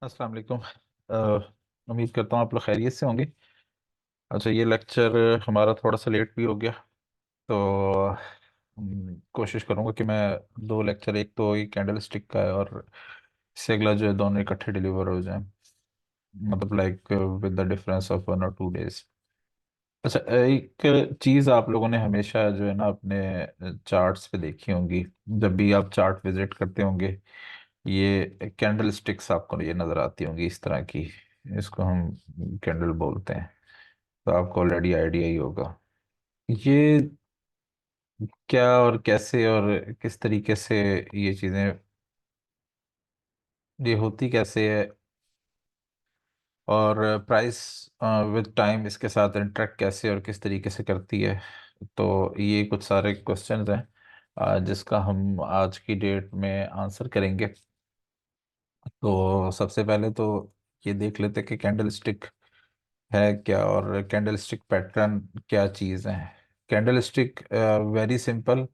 अस्सलाम वालेकुम। उम्मीद करता हूँ आप लोग खैरियत से होंगे। अच्छा, ये लेक्चर हमारा थोड़ा सा लेट भी हो गया, तो कोशिश करूँगा कि मैं दो लेक्चर, एक तो ये कैंडल स्टिक का है और इससे अगला जो है दोनों इकट्ठे डिलीवर हो जाए, मतलब like with the difference of 1 और 2 डेज। अच्छा, एक चीज़ आप लोगों ने हमेशा जो है ना अपने चार्ट्स पे देखी होंगी, जब भी आप चार्ट विजिट करते होंगे, ये कैंडल स्टिक्स आपको ये नज़र आती होंगी इस तरह की। इसको हम कैंडल बोलते हैं, तो आपको ऑलरेडी आइडिया ही होगा ये क्या और कैसे और किस तरीके से ये चीज़ें, ये होती कैसे है, और प्राइस विद टाइम इसके साथ इंटरेक्ट कैसे और किस तरीके से करती है। तो ये कुछ सारे क्वेश्चंस हैं जिसका हम आज की डेट में आंसर करेंगे। तो सबसे पहले तो ये देख लेते हैं कि कैंडल स्टिक है क्या और कैंडल स्टिक पैटर्न क्या चीज़ है। Candle stick very simple,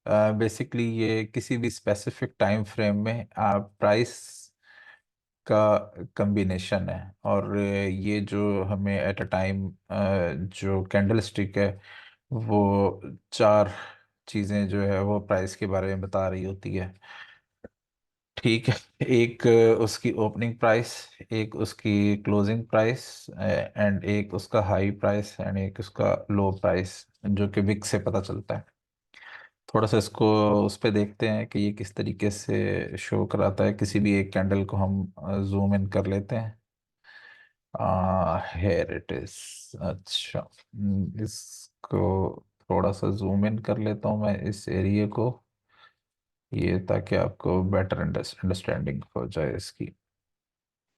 basically ये किसी भी स्पेसिफिक टाइम फ्रेम में प्राइस का कम्बिनेशन है। और ये जो हमें एट अ टाइम जो कैंडल स्टिक है वो चार चीज़ें जो है वो प्राइस के बारे में बता रही होती है। ठीक है, एक उसकी ओपनिंग प्राइस, एक उसकी क्लोजिंग प्राइस, एंड एक उसका हाई प्राइस एंड एक उसका लो प्राइस, जो कि विक से पता चलता है। थोड़ा सा इसको उस पे देखते हैं कि ये किस तरीके से शो कराता है। किसी भी एक कैंडल को हम जूम इन कर लेते हैं। Here it is. अच्छा, इसको थोड़ा सा जूम इन कर लेता हूँ मैं इस एरिया को, ये ताकि आपको बेटर अंडरस्टैंडिंग हो जाए इसकी।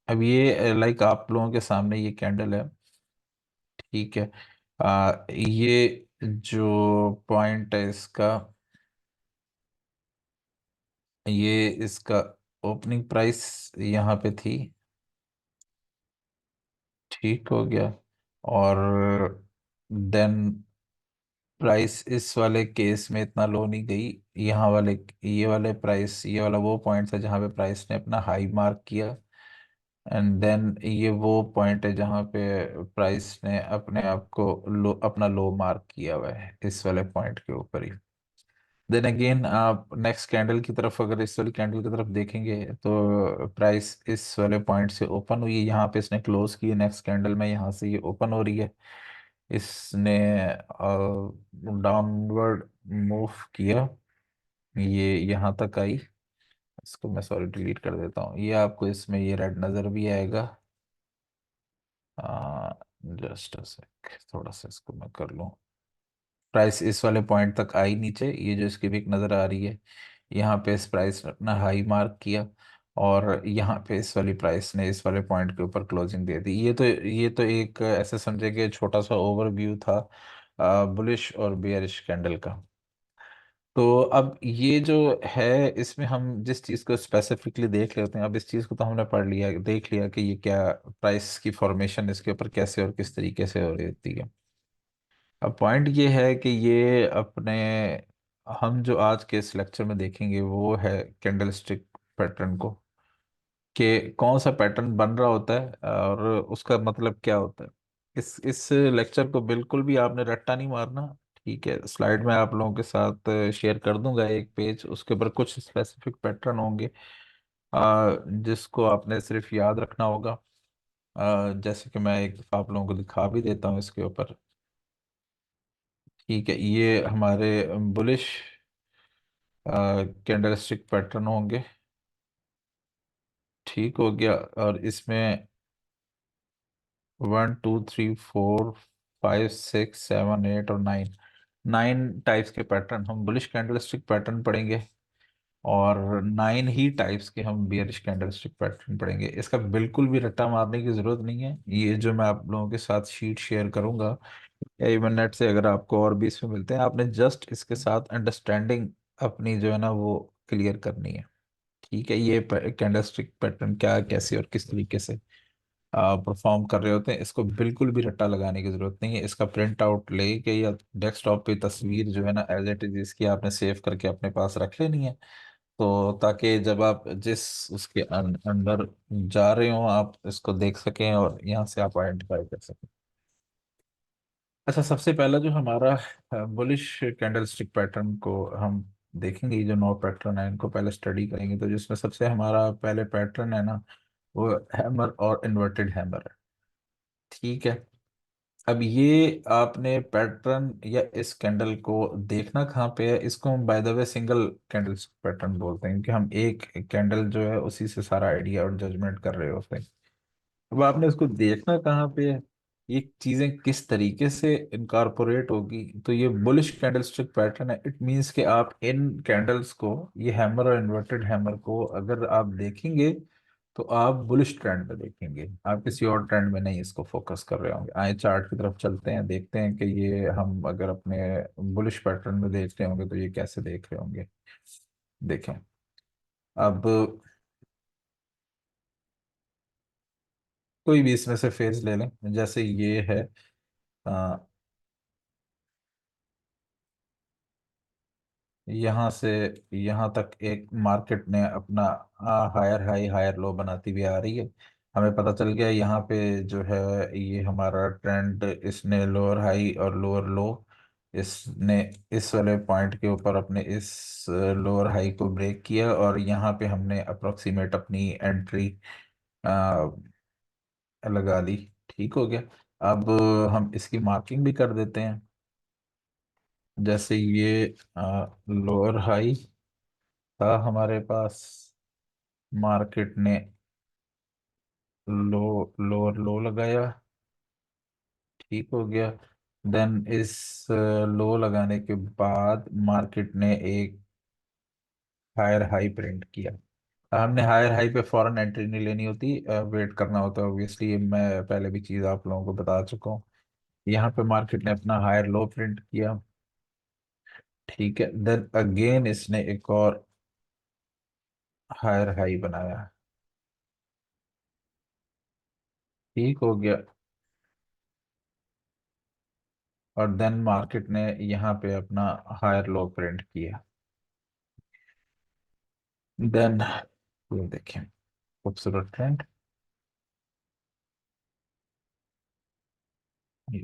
अब ये लाइक आप लोगों के सामने ये कैंडल है, ठीक है। ये जो पॉइंट है इसका, ये इसका ओपनिंग प्राइस यहाँ पे थी, ठीक हो गया। और देन प्राइस इस वाले केस में इतना लो नहीं गई। यहाँ वाले, ये वाले प्राइस, ये वाला वो पॉइंट था जहाँ पे प्राइस ने अपना हाई मार्क किया, एंड देन ये वो पॉइंट है जहाँ पे प्राइस ने अपने आप को लो, अपना लो मार्क किया हुआ है इस वाले पॉइंट के ऊपर ही। देन अगेन आप नेक्स्ट कैंडल की तरफ, अगर इस वाली कैंडल की तरफ देखेंगे तो प्राइस इस वाले पॉइंट से ओपन हुई है, यहाँ पे इसने क्लोज की है। नेक्स्ट कैंडल में यहाँ से ये ओपन हो रही है, इसने डाउनवर्ड मूव किया, ये यहाँ तक आई। इसको मैं सॉरी डिलीट कर देता हूँ, ये आपको इसमें ये रेड नज़र भी आएगा। जस्ट अ सेक, थोड़ा सा इसको मैं कर लूँ। प्राइस इस वाले पॉइंट तक आई नीचे, ये जो इसकी विक नज़र आ रही है, यहाँ पे इस प्राइस ने अपना हाई मार्क किया, और यहाँ पे इस वाली प्राइस ने इस वाले पॉइंट के ऊपर क्लोजिंग दे दी। ये तो एक ऐसे समझे कि छोटा सा ओवरव्यू था बुलिश और बियरिश कैंडल का। तो अब ये जो है, इसमें हम जिस चीज़ को स्पेसिफिकली देख लेते हैं, अब इस चीज़ को तो हमने पढ़ लिया, देख लिया कि ये क्या प्राइस की फॉर्मेशन इसके ऊपर कैसे और किस तरीके से हो रही होती है। अब पॉइंट ये है कि ये अपने, हम जो आज के इस लेक्चर में देखेंगे वो है कैंडलस्टिक पैटर्न को, कि कौन सा पैटर्न बन रहा होता है और उसका मतलब क्या होता है। इस लेक्चर को बिल्कुल भी आपने रट्टा नहीं मारना, ठीक है। स्लाइड में आप लोगों के साथ शेयर कर दूंगा एक पेज, उसके ऊपर कुछ स्पेसिफिक पैटर्न होंगे जिसको आपने सिर्फ याद रखना होगा। जैसे कि मैं एक दफा आप लोगों को दिखा भी देता हूँ इसके ऊपर, ठीक है। ये हमारे बुलिश कैंडलस्टिक पैटर्न होंगे, ठीक हो गया। और इसमें 1 2 3 4 5 6 7 8 और 9, 9 टाइप्स के पैटर्न हम बुलिश कैंडलस्टिक पैटर्न पढ़ेंगे, और 9 ही टाइप्स के हम बियरिश कैंडलस्टिक पैटर्न पढ़ेंगे। इसका बिल्कुल भी रट्टा मारने की जरूरत नहीं है। ये जो मैं आप लोगों के साथ शीट शेयर करूंगा या इवन नेट से अगर आपको और भी इसमें मिलते हैं, आपने जस्ट इसके साथ अंडरस्टैंडिंग अपनी जो है ना वो क्लियर करनी है, ठीक है। ये कैंडलस्टिक पैटर्न क्या, कैसे और किस तरीके से परफॉर्म कर रहे होते हैं, इसको बिल्कुल भी रट्टा लगाने की जरूरत नहीं है। इसका प्रिंट आउट लेके या डेस्कटॉप पे तस्वीर जो है ना एज इट इज इसकी आपने सेव करके अपने पास रख लेनी है, तो ताकि जब आप जिस उसके अंदर जा रहे हो आप इसको देख सकें और यहाँ से आप आइडेंटिफाई कर सकें। अच्छा, सबसे पहला जो हमारा बुलिश कैंडल स्टिक पैटर्न को हम देखेंगे, ये जो 9 पैटर्न है इनको पहले स्टडी करेंगे। तो जिसमें सबसे हमारा पहले पैटर्न है ना, वो हैमर और इन्वर्टेड हैमर है। ठीक है। अब ये आपने पैटर्न या इस कैंडल को देखना कहाँ पे है, इसको हम by the way single candle pattern बोलते हैं, क्योंकि हम एक कैंडल जो है उसी से सारा आइडिया और जजमेंट कर रहे होते हैं। अब आपने उसको देखना कहाँ पे है, ये चीजें किस तरीके से इनकारपोरेट होगी। तो ये बुलिश कैंडलस्टिक पैटर्न है। इट मींस कि आप इन कैंडल्स को, ये हैमर और इन्वर्टेड हैमर को अगर आप देखेंगे तो आप बुलिश ट्रेंड में देखेंगे, आप किसी और ट्रेंड में नहीं इसको फोकस कर रहे होंगे। आए चार्ट की तरफ चलते हैं, देखते हैं कि ये हम अगर अपने बुलिश पैटर्न में देख रहे होंगे तो ये कैसे देख रहे होंगे। देखें। अब कोई भी इसमें से फेज ले लें, जैसे ये है। यहाँ से यहाँ तक एक मार्केट ने अपना हायर हाई हायर लो बनाती हुई आ रही है। हमें पता चल गया यहाँ पे जो है ये हमारा ट्रेंड, इसने लोअर हाई और लोअर लो, इसने इस वाले पॉइंट के ऊपर अपने इस लोअर हाई को ब्रेक किया और यहाँ पे हमने अप्रोक्सीमेट अपनी एंट्री लगा ली। ठीक हो गया। अब हम इसकी मार्किंग भी कर देते हैं। जैसे ये लोअर हाई था हमारे पास, मार्केट ने लो लोअर लो लगाया। ठीक हो गया। देन इस लो लगाने के बाद मार्केट ने एक हायर हाई प्रिंट किया। हमने हायर हाई पे फॉरेन एंट्री नहीं लेनी होती, वेट करना होता है ऑब्वियसली, ये मैं पहले भी चीज़ आप लोगों को बता चुका हूँ। यहाँ पे मार्केट ने अपना हायर लो प्रिंट किया। ठीक है। देन अगेन इसने एक और हायर हाई बनाया। ठीक हो गया। और देन मार्केट ने यहाँ पे अपना हायर लो प्रिंट किया। देन ये देखें, खूबसूरत ट्रेंड। ये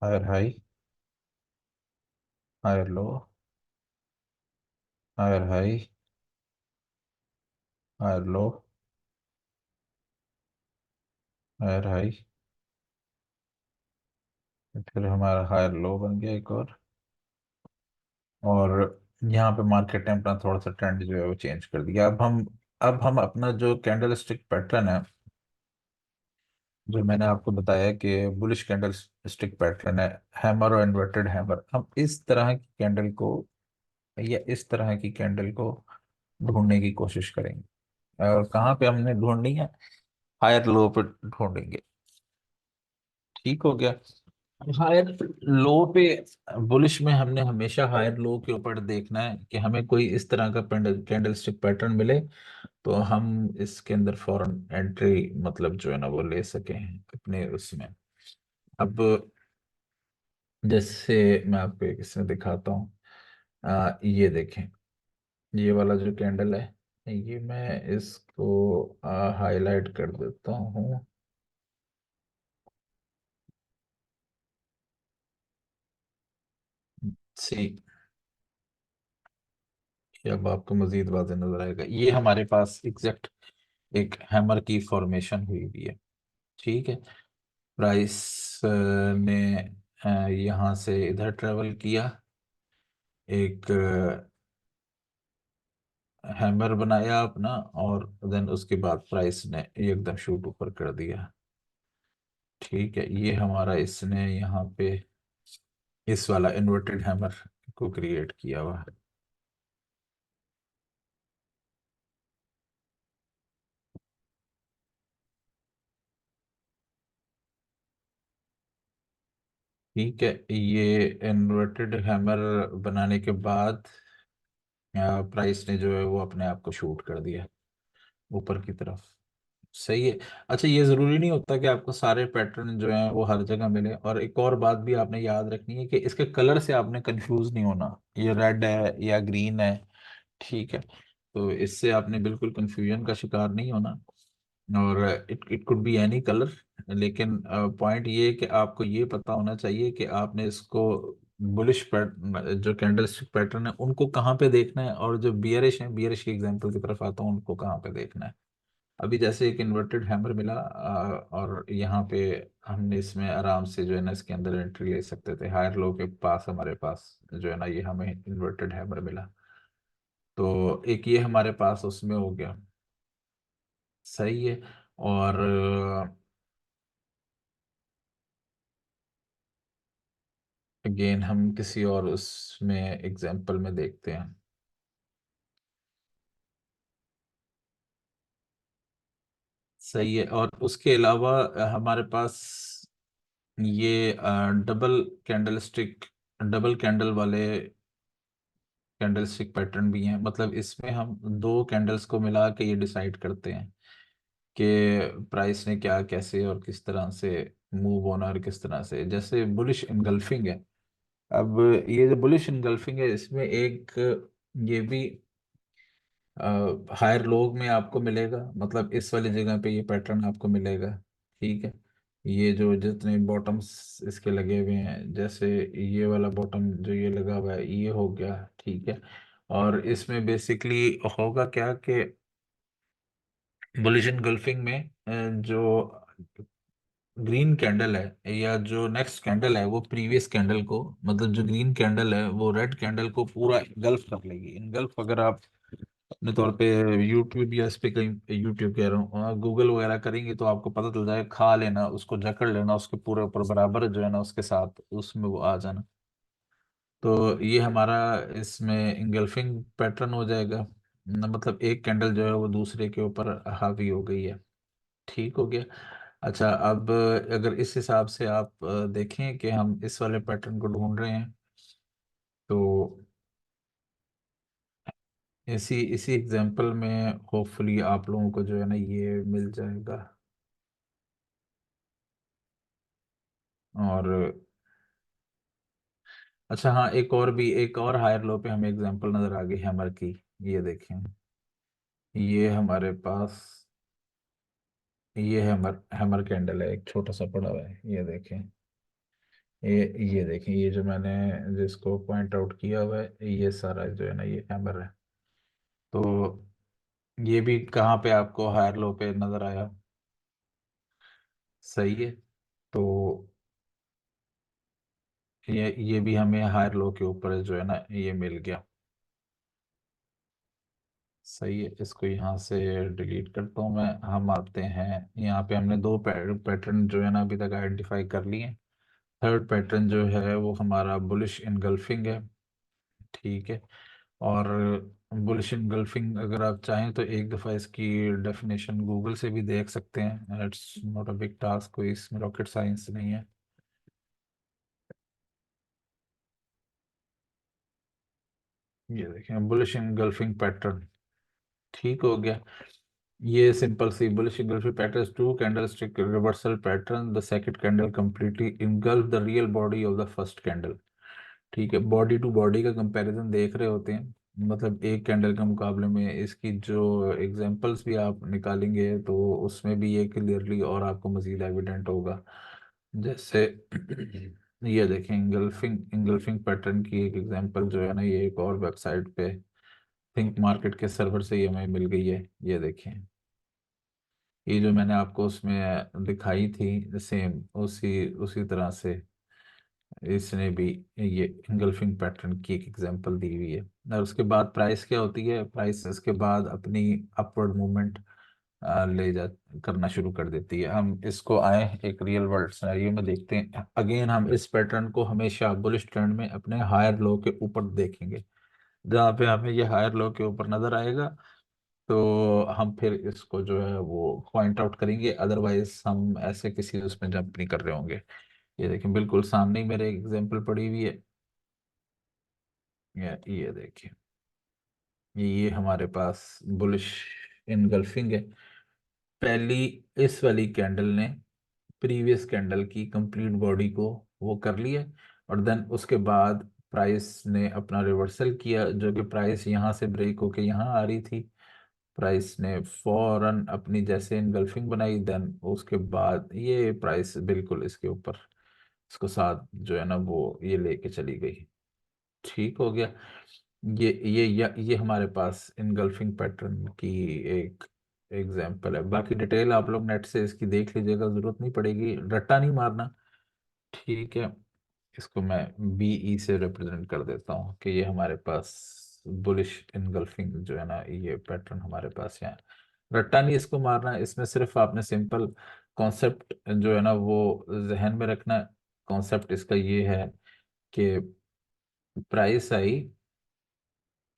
higher high, higher low, higher high, higher low, higher high, फिर हमारा हायर लो बन गया एक और यहाँ पे मार्केट ने अपना थोड़ा सा ट्रेंड जो है वो चेंज कर दिया। अब हम अपना जो कैंडल स्टिक पैटर्न है, जो मैंने आपको बताया कि बुलिश कैंडल स्टिक पैटर्न है, हैमर और इन्वर्टेड हैमर, हम इस तरह की कैंडल को या इस तरह की कैंडल को ढूंढने की कोशिश करेंगे। और कहाँ पे हमने ढूंढनी है, हायर लो पे ढूंढेंगे। ठीक हो गया। हायर लो पे, बुलिश में हमने हमेशा हायर लो के ऊपर देखना है कि हमें कोई इस तरह का कैंडल स्टिक पैटर्न मिले तो हम इसके अंदर फॉरेन एंट्री मतलब जो है ना वो ले सकें अपने उसमें। अब जैसे मैं आपको एक इसमें दिखाता हूँ, ये देखें, ये वाला जो कैंडल है, ये मैं इसको हाईलाइट कर देता हूँ। सी, ये अब आपको मजीद वाज़ेह नजर आएगा, ये हमारे पास एग्जैक्ट एक हैमर की फॉर्मेशन हुई हुई है। ठीक है। प्राइस ने यहाँ से इधर ट्रेवल किया, एक हैमर बनाया अपना, और देन उसके बाद प्राइस ने एकदम शूट ऊपर कर दिया। ठीक है। ये हमारा इसने यहाँ पे इस वाला इन्वर्टेड हैमर को क्रिएट किया हुआ है। ठीक है। ये इन्वर्टेड हैमर बनाने के बाद प्राइस ने जो है वो अपने आप को शूट कर दिया ऊपर की तरफ। सही है। अच्छा, ये जरूरी नहीं होता कि आपको सारे पैटर्न जो हैं वो हर जगह मिले। और एक और बात भी आपने याद रखनी है कि इसके कलर से आपने कंफ्यूज नहीं होना, ये रेड है या ग्रीन है। ठीक है। तो इससे आपने बिल्कुल कंफ्यूजन का शिकार नहीं होना। और it it could be any colour, लेकिन पॉइंट ये है कि आपको ये पता होना चाहिए कि आपने इसको बुलिश पैटर्न, जो कैंडलस्टिक पैटर्न है उनको कहाँ पे देखना है, और जो बियरिश है, बियरिश की एग्जांपल की तरफ आता हूँ, उनको कहाँ पे देखना है। अभी जैसे एक इन्वर्टेड हैमर मिला, और यहाँ पे हमने इसमें आराम से जो है ना इसके अंदर एंट्री ले सकते थे, हायर लो के पास हमारे पास जो है ना ये हमें इन्वर्टेड हैमर मिला। तो एक ये हमारे पास उसमें हो गया। सही है। और अगेन हम किसी और उसमें एग्जांपल में देखते हैं। सही है। और उसके अलावा हमारे पास ये डबल कैंडल कैंडल वाले कैंडल स्टिक पैटर्न भी हैं। मतलब इसमें हम दो कैंडल्स को मिला के ये डिसाइड करते हैं कि प्राइस ने क्या, कैसे और किस तरह से मूव होना, और किस तरह से, जैसे बुलिश इनगल्फिंग है। अब ये जो बुलिश इनगल्फिंग है, इसमें एक ये भी हायर लोग में आपको मिलेगा, मतलब इस वाली जगह पे ये पैटर्न आपको मिलेगा। ठीक है। ये जो जितने बॉटम्स इसके लगे हुए हैं, जैसे ये वाला बॉटम जो ये लगा हुआ है, ये हो गया। ठीक है। और इसमें बेसिकली होगा क्या कि बुलिश इनगल्फिंग में जो ग्रीन कैंडल है, या जो नेक्स्ट कैंडल है, वो प्रीवियस कैंडल को, मतलब जो ग्रीन कैंडल है वो रेड कैंडल को पूरा इनगल्फ कर लेगी। इनगल्फ अगर आप अपने तौर पे यूट्यूब या इस पे कहीं, यूट्यूब कह रहा हूँ, गूगल वगैरह करेंगे तो आपको पता चल जाएगा। खा लेना उसको, जकड़ लेना उसके पूरे ऊपर बराबर जो है ना उसके साथ उसमें वो आ जाना। तो ये हमारा इसमें इंगल्फिंग पैटर्न हो जाएगा। मतलब एक कैंडल जो है वो दूसरे के ऊपर हावी हो गई है। ठीक हो गया। अच्छा, अब अगर इस हिसाब से आप देखें कि हम इस वाले पैटर्न को ढूंढ रहे हैं, तो इसी इसी एग्जांपल में होपफुली आप लोगों को जो है ना ये मिल जाएगा। और अच्छा हाँ, एक और हायर लो पे हमें एग्जांपल नजर आ गई हैमर की। ये देखें, ये हमारे पास ये हैमर हैमर कैंडल है, एक छोटा सा पड़ा हुआ है। ये देखें, ये देखें, ये जो मैंने जिसको पॉइंट आउट किया हुआ है, ये सारा जो है ना ये हैमर है। तो ये भी कहाँ पे आपको हायर लो पे नजर आया। सही है। तो ये भी हमें हायर लो के ऊपर जो है ना ये मिल गया। सही है। इसको यहाँ से डिलीट करता हूँ मैं। हम आते हैं यहाँ पे, हमने दो पैटर्न जो है ना अभी तक आइडेंटिफाई कर लिए हैं। थर्ड पैटर्न जो है वो हमारा बुलिश इनगल्फिंग है। ठीक है। और बुलिश इनगल्फिंग अगर आप चाहें तो एक दफ़ा इसकी डेफिनेशन गूगल से भी देख सकते हैं। It's not a big task, कोई इसमें रॉकेट साइंस नहीं है। ये देखें, बुलिश इनगल्फिंग पैटर्न। ठीक हो गया। ये सिंपल सी bullish engulfing pattern, two candlestick reversal pattern, the second candle completely engulf the real body of the first candle. ठीक है। बॉडी टू बॉडी का कंपैरिजन देख रहे होते हैं, मतलब एक कैंडल के मुकाबले में इसकी जो एग्जांपल्स भी आप निकालेंगे तो उसमें भी ये क्लियरली और आपको मजीद एविडेंट होगा। जैसे ये देखें, इंगल्फिंग इंगल्फिंग पैटर्न की एक एग्जांपल जो है ना ये एक और वेबसाइट पे थिंक मार्केट के सर्वर से ये हमें मिल गई है। ये देखें, ये जो मैंने आपको उसमें दिखाई थी सेम उसी उसी तरह से इसने भी ये इंगल्फिंग पैटर्न की एक एग्जांपल दी हुई है। और उसके बाद प्राइस क्या होती है, प्राइस इसके बाद अपनी अपवर्ड मूवमेंट ले जा करना शुरू कर देती है। हम इसको आए एक रियल वर्ल्ड सिनेरियो में देखते हैं। अगेन हम इस पैटर्न को हमेशा बुलिश ट्रेंड में अपने हायर लो के ऊपर देखेंगे। जहाँ पे हमें ये हायर लो के ऊपर नजर आएगा तो हम फिर इसको जो है वो पॉइंट आउट करेंगे, अदरवाइज हम ऐसे किसी उसमें जंप नहीं कर रहे होंगे। ये देखें, बिल्कुल सामने ही मेरे एग्जांपल पड़ी हुई है। ये देखिए, ये हमारे पास बुलिश इनगल्फिंग है। पहली इस वाली कैंडल ने प्रीवियस कैंडल की कंप्लीट बॉडी को वो कर लिया, और देन उसके बाद प्राइस ने अपना रिवर्सल किया, जो कि प्राइस यहाँ से ब्रेक होके यहाँ आ रही थी। प्राइस ने फौरन अपनी जैसे इनगल्फिंग बनाई, देन उसके बाद ये प्राइस बिल्कुल इसके ऊपर, इसको साथ जो है ना वो ये लेके चली गई। ठीक हो गया। ये हमारे पास इनगल्फिंग पैटर्न की एक एग्जांपल है। बाकी डिटेल आप लोग नेट से इसकी देख लीजिएगा, जरूरत नहीं पड़ेगी, रट्टा नहीं मारना। ठीक है। इसको मैं बीई से रिप्रेजेंट कर देता हूँ कि ये हमारे पास बुलिश इनगल्फिंग जो है ना ये पैटर्न हमारे पास यहाँ है। रट्टा नहीं इसको मारना, इसमें सिर्फ आपने सिंपल कॉन्सेप्ट जो है ना वो जहन में रखना। कॉन्सेप्ट इसका ये है कि प्राइस आई,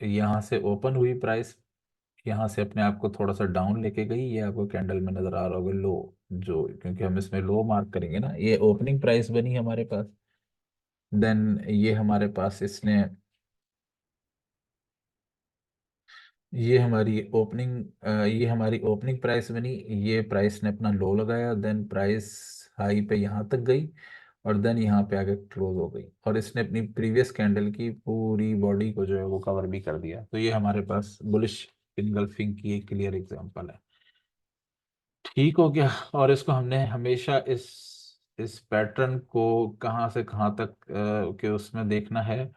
यहाँ से ओपन हुई प्राइस, यहाँ से अपने आप को थोड़ा सा डाउन लेके गई, ये आपको कैंडल में नजर आ रहा होगा लो, जो क्योंकि हम इसमें लो मार्क करेंगे ना, ये ओपनिंग प्राइस बनी हमारे पास। देन ये हमारे पास इसने, ये हमारी ओपनिंग प्राइस बनी, ये प्राइस ने अपना लो लगाया, देन प्राइस हाई पे यहाँ तक गई, और देन यहाँ पे आके क्लोज हो गई, और इसने अपनी प्रीवियस कैंडल की पूरी बॉडी को जो है वो कवर भी कर दिया। तो ये हमारे पास बुलिश इनगल्फिंग की एक क्लियर एग्जांपल है। ठीक हो गया। और इसको हमने हमेशा इस पैटर्न को कहाँ से कहाँ तक के उसमें देखना है,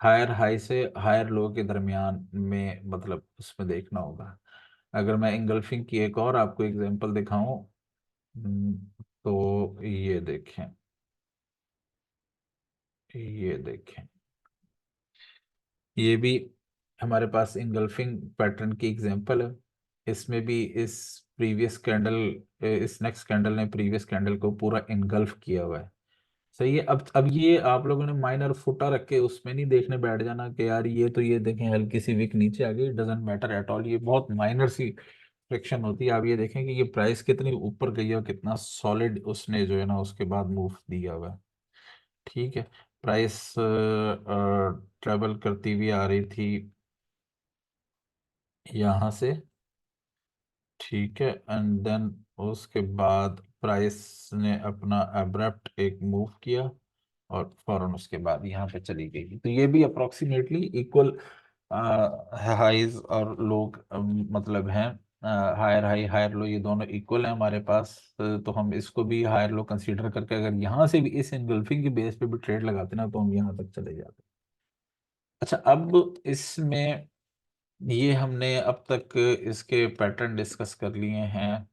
हायर हाई से हायर लो के दरमियान में, मतलब उसमें देखना होगा। अगर मैं इंगल्फिंग की एक और आपको एग्जांपल दिखाऊं, हम्म, तो ये देखें, ये भी हमारे पास इंगल्फिंग पैटर्न की एग्जांपल है। इसमें भी इस नेक्स्ट कैंडल ने प्रीवियस कैंडल को पूरा इनगल्फ किया हुआ है। सही है। अब ये आप लोगों ने माइनर फुटा रख के उसमें नहीं देखने बैठ जाना कि यार ये तो ये देखें हल्की सी विक नीचे आ गई, डजेंट मैटर एट ऑल, ये बहुत माइनर सी फ्रिक्शन होती है। आप ये देखें कि ये प्राइस कितनी ऊपर गई है और कितना सॉलिड उसने जो है ना उसके बाद मूव दिया हुआ है। ठीक है। प्राइस ट्रेवल करती हुई आ रही थी यहाँ से। ठीक है। एंड देन उसके बाद प्राइस ने अपना एब्रप्ट एक मूव किया, और फौरन उसके बाद यहाँ पे चली गई। तो ये भी अप्रोक्सीमेटली इक्वल हाइज और लोग मतलब हैं, हायर हाई हायर लो ये दोनों इक्वल हैं हमारे पास। तो हम इसको भी हायर लो कंसीडर करके अगर यहाँ से भी इस एंगल्फिंग के बेस पे भी ट्रेड लगाते ना, तो हम यहाँ तक चले जाते। अच्छा, अब इसमें ये हमने अब तक इसके पैटर्न डिस्कस कर लिए हैं।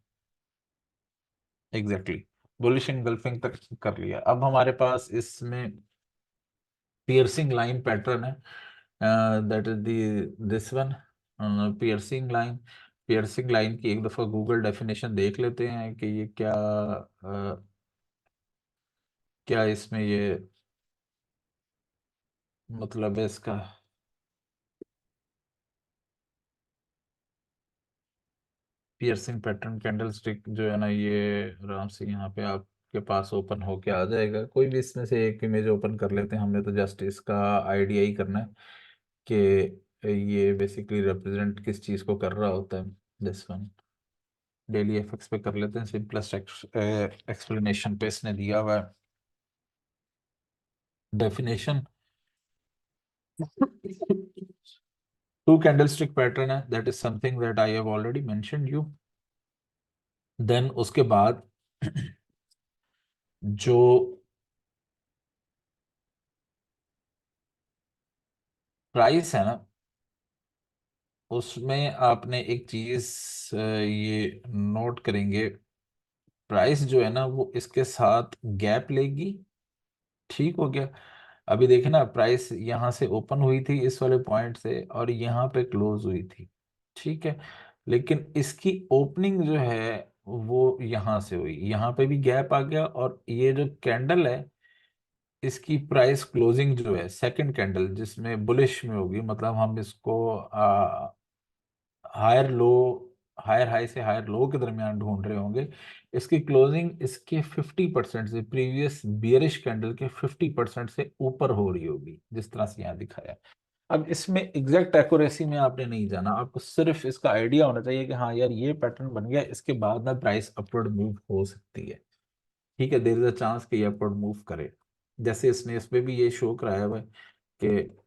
एग्जैक्टली बुलिश एंगल्फिंग तक कर लिया। अब हमारे पास इसमें पियर्सिंग लाइन पैटर्न है, that is the this one, piercing line. Piercing line की एक दफा गूगल डेफिनेशन देख लेते हैं कि ये क्या इसमें ये मतलब है इसका। पियर्सिंग पैटर्न कैंडल स्टिक जो है ना ये आराम से यहाँ पे आपके पास ओपन होके आ जाएगा। कोई भी इसमें से एक इमेज ओपन कर लेते हैं, हमने तो जस्ट इसका आइडिया ही करना है कि ये बेसिकली रिप्रेजेंट किस चीज़ को कर रहा होता है। दिस वन डेली एफएक्स पे कर लेते हैं, सिंपलेस्ट एक्सप्लेनेशन पे इसने दिया हुआ है डेफिनेशन। टू कैंडलस्टिक पैटर्न है, that is something that I have already mentioned you. Then उसके बाद जो प्राइस है ना उसमें आपने एक चीज ये नोट करेंगे, प्राइस जो है ना वो इसके साथ गैप लेगी। ठीक हो गया। अभी देखे ना प्राइस यहाँ से ओपन हुई थी इस वाले पॉइंट से, और यहाँ पे क्लोज हुई थी। ठीक है। लेकिन इसकी ओपनिंग जो है वो यहाँ से हुई, यहाँ पे भी गैप आ गया, और ये जो कैंडल है इसकी प्राइस क्लोजिंग जो है सेकंड कैंडल जिसमें बुलिश में होगी, मतलब हम इसको हायर लो, हायर हाई से हायर लो के दरमियान ढूंढ रहे होंगे। इसकी क्लोजिंग इसके 50% से, प्रीवियस बियरिश कैंडल के 50% से ऊपर हो रही होगी, जिस तरह से यहाँ दिखाया है। अब इसमें एग्जैक्ट एक्यूरेसी में आपने नहीं जाना, आपको सिर्फ इसका आइडिया होना चाहिए कि हाँ यार ये पैटर्न बन गया, इसके बाद ना प्राइस अपवर्ड मूव हो सकती है। ठीक है, देयर इज अ चांस कि ये अपवर्ड मूव करे, जैसे इसने इसमें भी ये शो कराया हुआ है कि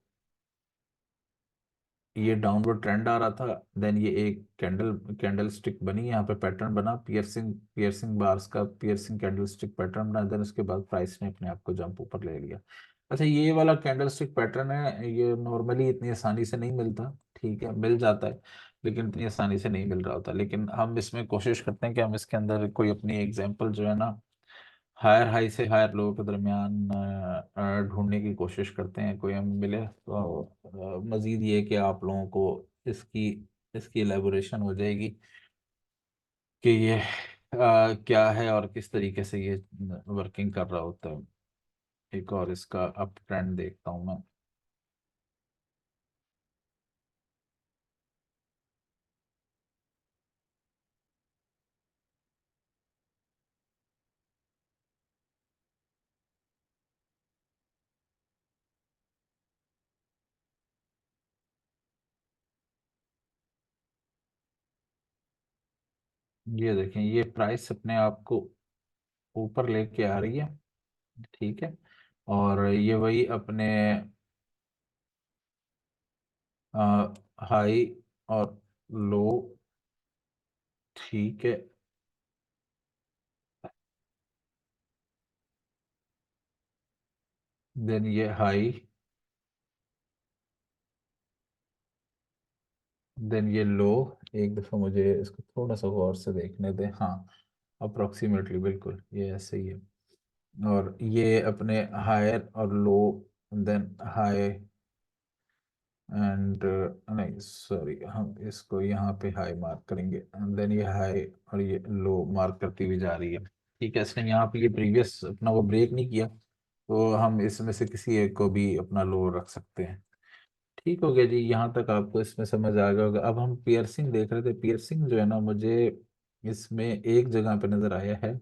ये डाउनवर्ड ट्रेंड आ रहा था, देन ये एक कैंडल स्टिक बनी, यहाँ पे पैटर्न बना, पियर्सिंग पियर्सिंग बार्स का पियर्सिंग कैंडल स्टिक पैटर्न बना, देन उसके बाद प्राइस ने अपने आप को जंप ऊपर ले लिया। अच्छा, ये वाला कैंडल स्टिक पैटर्न है, ये नॉर्मली इतनी आसानी से नहीं मिलता। ठीक है, मिल जाता है, लेकिन इतनी आसानी से नहीं मिल रहा होता। लेकिन हम इसमें कोशिश करते हैं कि हम इसके अंदर कोई अपनी एग्जांपल जो है ना, हायर हाई से हायर लो के दरमियान ढूंढने की कोशिश करते हैं, कोई हमें मिले तो मजीद ये कि आप लोगों को इसकी इसकी एलेबोरेशन हो जाएगी कि ये क्या है और किस तरीके से ये वर्किंग कर रहा होता है। एक और इसका अप ट्रेंड देखता हूँ मैं। ये देखें, ये प्राइस अपने आप को ऊपर लेके आ रही है। ठीक है, और ये वही अपने हाई और लो। ठीक है, देन ये हाई, देन ये लो। एक दफ़ा मुझे इसको थोड़ा सा गौर से देखने दें। हाँ, अप्रोक्सीमेटली बिल्कुल ये ऐसे ही है। और ये अपने हायर और लो, देन हाई एंड नहीं सॉरी, हम इसको यहाँ पे हाई मार्क करेंगे, देन ये हाई और ये लो मार्क करती हुई जा रही है। ठीक है, इसने यहाँ पे ये प्रीवियस अपना वो ब्रेक नहीं किया, तो हम इसमें से किसी एक को भी अपना लो रख सकते हैं। ठीक हो गया जी, यहाँ तक आपको इसमें समझ आ गया होगा। अब हम पियर्सिंग देख रहे थे। पियर्सिंग जो है ना, मुझे इसमें एक जगह पे नजर आया है,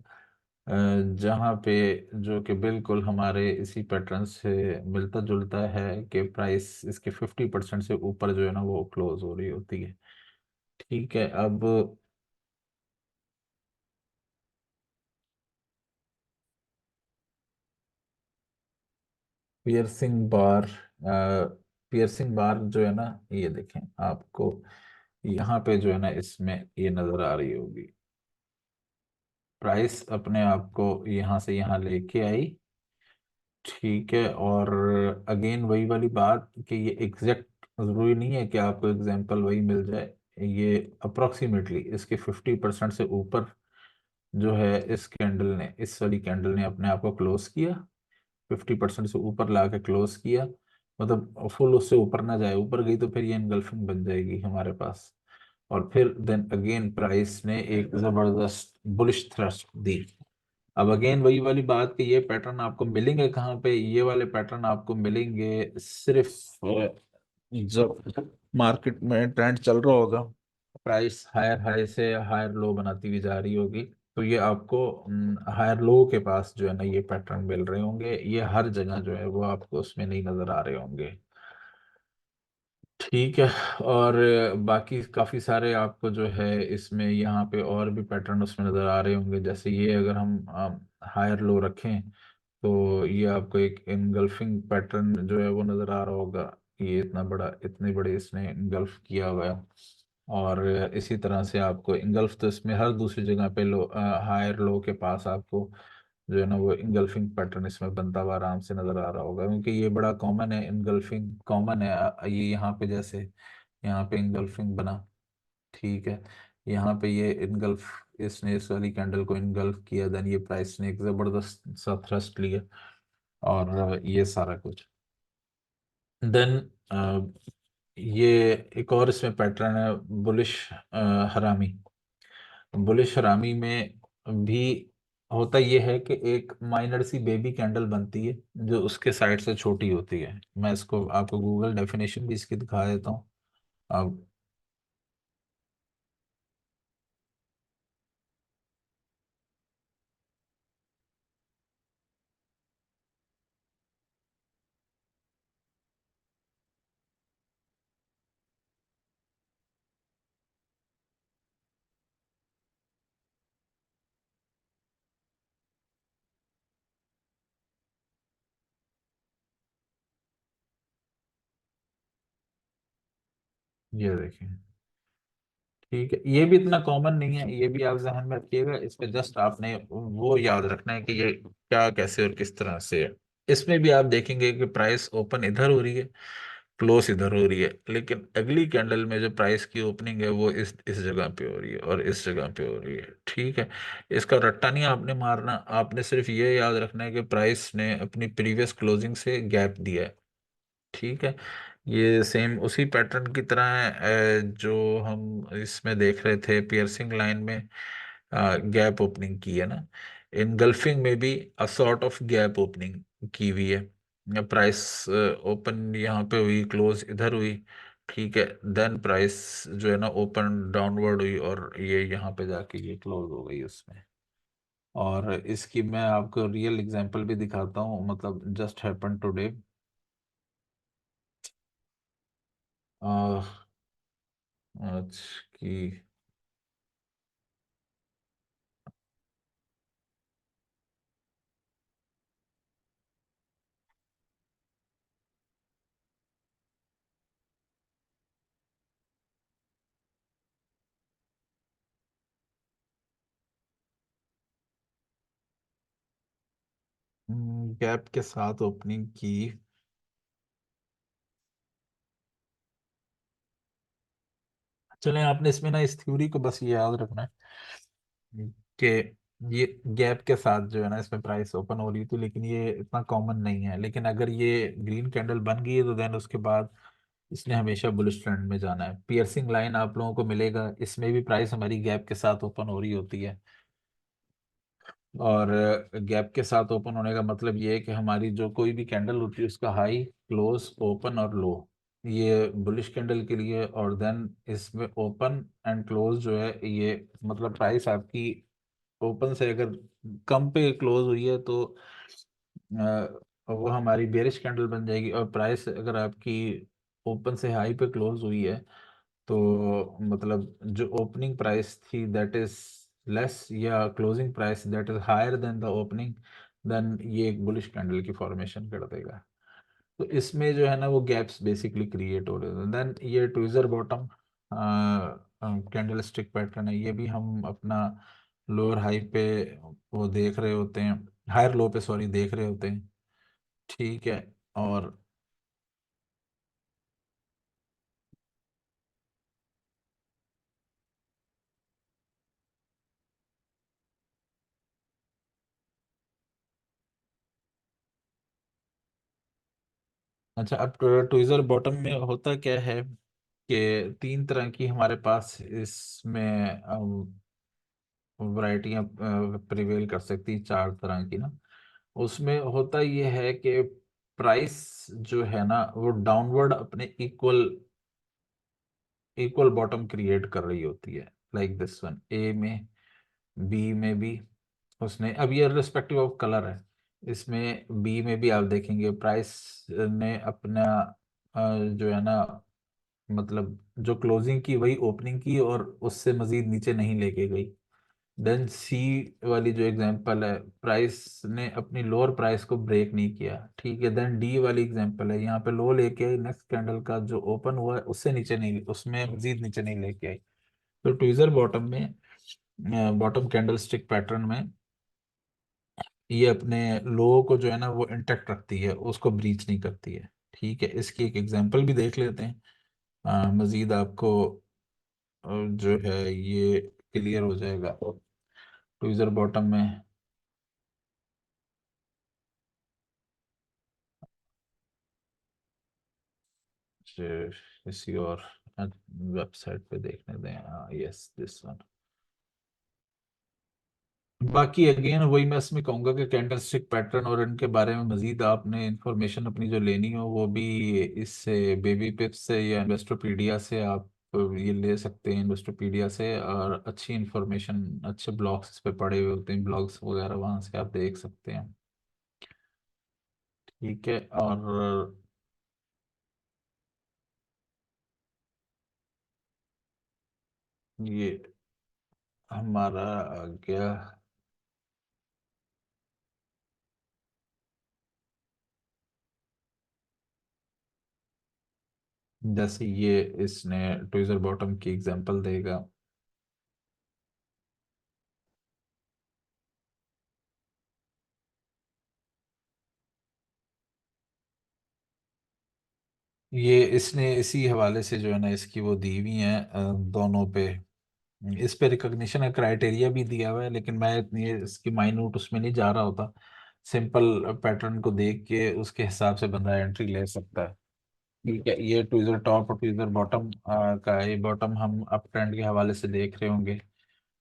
जहाँ पे जो कि बिल्कुल हमारे इसी पैटर्न से मिलता जुलता है कि प्राइस इसके 50% से ऊपर जो है ना वो क्लोज हो रही होती है। ठीक है, अब पियर्सिंग बार, पियर्सिंग बार जो है ना, ये देखें आपको यहाँ पे जो है ना इसमें ये नजर आ रही होगी। प्राइस अपने आप को यहाँ से यहाँ लेके आई। ठीक है, और अगेन वही वाली बात कि ये एग्जैक्ट जरूरी नहीं है कि आपको एग्जांपल वही मिल जाए। ये अप्रोक्सीमेटली इसके 50% से ऊपर जो है इस कैंडल ने, इस वाली कैंडल ने अपने आप को क्लोज किया। 50% से ऊपर ला के क्लोज किया, मतलब फुल उससे ऊपर ना जाए, ऊपर गई तो फिर ये एनगल्फिंग बन जाएगी हमारे पास। और फिर देन अगेन प्राइस ने एक जबरदस्त बुलिश थ्रस्ट दी। अब अगेन वही वाली बात कि ये पैटर्न आपको मिलेंगे कहाँ पे, ये वाले पैटर्न आपको मिलेंगे सिर्फ जब मार्केट में ट्रेंड चल रहा होगा, प्राइस हायर हाई से हायर लो बनाती हुई जा रही होगी, तो ये आपको हायर लो के पास जो है ना ये पैटर्न मिल रहे होंगे। ये हर जगह जो है वो आपको उसमें नहीं नजर आ रहे होंगे। ठीक है, और बाकी काफ़ी सारे आपको जो है इसमें यहाँ पे और भी पैटर्न उसमें नज़र आ रहे होंगे। जैसे ये अगर हम हायर लो रखें, तो ये आपको एक इनगल्फिंग पैटर्न जो है वो नज़र आ रहा होगा। ये इतना बड़ा, इतने बड़े इसने इनगल्फ किया हुआ है। और इसी तरह से आपको इनगल्फ तो इसमें हर दूसरी जगह पे लो, हायर लो के पास आपको जो है ना वो इंगल्फिंग पैटर्न इसमें बनता हुआ आराम से नजर आ रहा होगा, क्योंकि ये बड़ा कॉमन है, इंगल्फिंग कॉमन है। ये यहाँ पे जैसे यहाँ पे इंगल्फिंग बना। ठीक है, यहाँ पे ये इनगल्फ, इसने इस वाली कैंडल को इनगल्फ किया, देन ये प्राइस ने एक जबरदस्त सा थ्रस्ट लिया, और ये सारा कुछ। देन ये एक और इसमें पैटर्न है, बुलिश हरामी। बुलिश हरामी में भी होता ये है कि एक माइनर सी बेबी कैंडल बनती है जो उसके साइड से छोटी होती है। मैं इसको आपको गूगल डेफिनेशन भी इसकी दिखा देता हूँ। अब ये देखें, ठीक है, ये भी इतना कॉमन नहीं है, ये भी आप जहन में रखिएगा। इस पे जस्ट आपने वो याद रखना है कि ये क्या, कैसे और किस तरह से है। इसमें भी आप देखेंगे कि प्राइस ओपन इधर हो रही है, क्लोज इधर हो रही है, लेकिन अगली कैंडल में जो प्राइस की ओपनिंग है वो इस जगह पे हो रही है और इस जगह पे हो रही है, ठीक है। इसका रट्टा नहीं आपने मारना, आपने सिर्फ ये याद रखना है कि प्राइस ने अपनी प्रीवियस क्लोजिंग से गैप दिया है, ठीक है। ये सेम उसी पैटर्न की तरह है जो हम इसमें देख रहे थे, पियर्सिंग लाइन में गैप ओपनिंग की है ना। इनगल्फिंग में भी a sort of gap opening की हुई है। प्राइस ओपन यहाँ पे हुई, क्लोज इधर हुई, ठीक है। देन प्राइस जो है ना ओपन डाउनवर्ड हुई और ये यहाँ पे जाके ये क्लोज हो गई उसमें। और इसकी मैं आपको रियल एग्जांपल भी दिखाता हूँ, मतलब जस्ट हैपन टुडे। आज की गैप के साथ ओपनिंग की। चलें, आपने इसमें ना इस थ्योरी को बस ये याद रखना है कि ये गैप के साथ जो है ना इसमें प्राइस ओपन हो रही थी, लेकिन ये इतना कॉमन नहीं है। लेकिन अगर ये ग्रीन कैंडल बन गई है तो देन उसके बाद इसने हमेशा बुलिश ट्रेंड में जाना है। पियर्सिंग लाइन आप लोगों को मिलेगा, इसमें भी प्राइस हमारी गैप के साथ ओपन हो रही होती है। और गैप के साथ ओपन होने का मतलब ये है कि हमारी जो कोई भी कैंडल होती है उसका हाई, क्लोज, ओपन और लो, ये बुलिश कैंडल के लिए। और देन इसमें ओपन एंड क्लोज जो है ये, मतलब प्राइस आपकी ओपन से अगर कम पे क्लोज हुई है तो वो हमारी बेरिश कैंडल बन जाएगी। और प्राइस अगर आपकी ओपन से हाई पे क्लोज हुई है तो मतलब जो ओपनिंग प्राइस थी दैट इज लेस, या closing price that is higher than the opening, then ये एक बुलिश कैंडल की फॉर्मेशन कर देगा। तो इसमें जो है ना वो गैप्स बेसिकली क्रिएट हो रहे हैं। देन ये tweezer bottom candle stick pattern है, ये भी हम अपना लोअर हाई पे वो देख रहे होते हैं, हायर लो पे सॉरी देख रहे होते हैं, ठीक है। और अच्छा, अब ट्विजर बॉटम में होता क्या है कि तीन तरह की हमारे पास इसमें वैरायटियां प्रिवेल कर सकती, चार तरह की ना। उसमें होता यह है कि प्राइस जो है ना वो डाउनवर्ड अपने इक्वल इक्वल बॉटम क्रिएट कर रही होती है, लाइक दिस वन, ए में, बी में भी। उसने अब ये रिस्पेक्टिव ऑफ कलर है, इसमें बी में भी आप देखेंगे प्राइस ने अपना जो है ना मतलब जो क्लोजिंग की वही ओपनिंग की और उससे मजीद नीचे नहीं लेके गई। देन सी वाली जो एग्जांपल है, प्राइस ने अपनी लोअर प्राइस को ब्रेक नहीं किया, ठीक है। देन डी वाली एग्जांपल है, यहाँ पे लो लेके आई, नेक्स्ट कैंडल का जो ओपन हुआ है उससे नीचे नहीं, उसमें मजीद नीचे नहीं लेके आई। तो ट्विजर बॉटम में, बॉटम कैंडल स्टिक पैटर्न में ये अपने लो को जो है ना वो इंटेक्ट रखती है, उसको ब्रीच नहीं करती है, ठीक है। इसकी एक एग्जांपल भी देख लेते हैं, मजीद आपको जो है ये क्लियर हो जाएगा। ट्विजर बॉटम में किसी और वेबसाइट पे देखने दें, यस दिस वन। बाकी अगेन वही मैं इसमें कहूंगा कि कैंडलस्टिक पैटर्न और इनके बारे में मजीद आपने इंफॉर्मेशन अपनी जो लेनी हो वो भी इससे बेबी पिप्स से या इन्वेस्टोपीडिया से आप ये ले सकते हैं, इन्वेस्टोपीडिया से। और अच्छी इंफॉर्मेशन, अच्छे ब्लॉग्स इस पे पड़े हुए होते हैं, ब्लॉग्स वगैरह वहाँ से आप देख सकते हैं, ठीक है। और ये हमारा आ गया। जैसे ये इसने ट्विजर बॉटम की एग्जांपल देगा। ये इसने इसी हवाले से जो है ना इसकी वो दी हुई है दोनों पे। इस पे रिकॉग्निशन का क्राइटेरिया भी दिया हुआ है, लेकिन मैं इतनी इसकी माइन्यूट उसमें नहीं जा रहा होता। सिंपल पैटर्न को देख के उसके हिसाब से बंदा एंट्री ले सकता है। ठीक है, ये ट्विजर टॉप और ट्विजर बॉटम का है। ये बॉटम हम अप ट्रेंड के हवाले से देख रहे होंगे।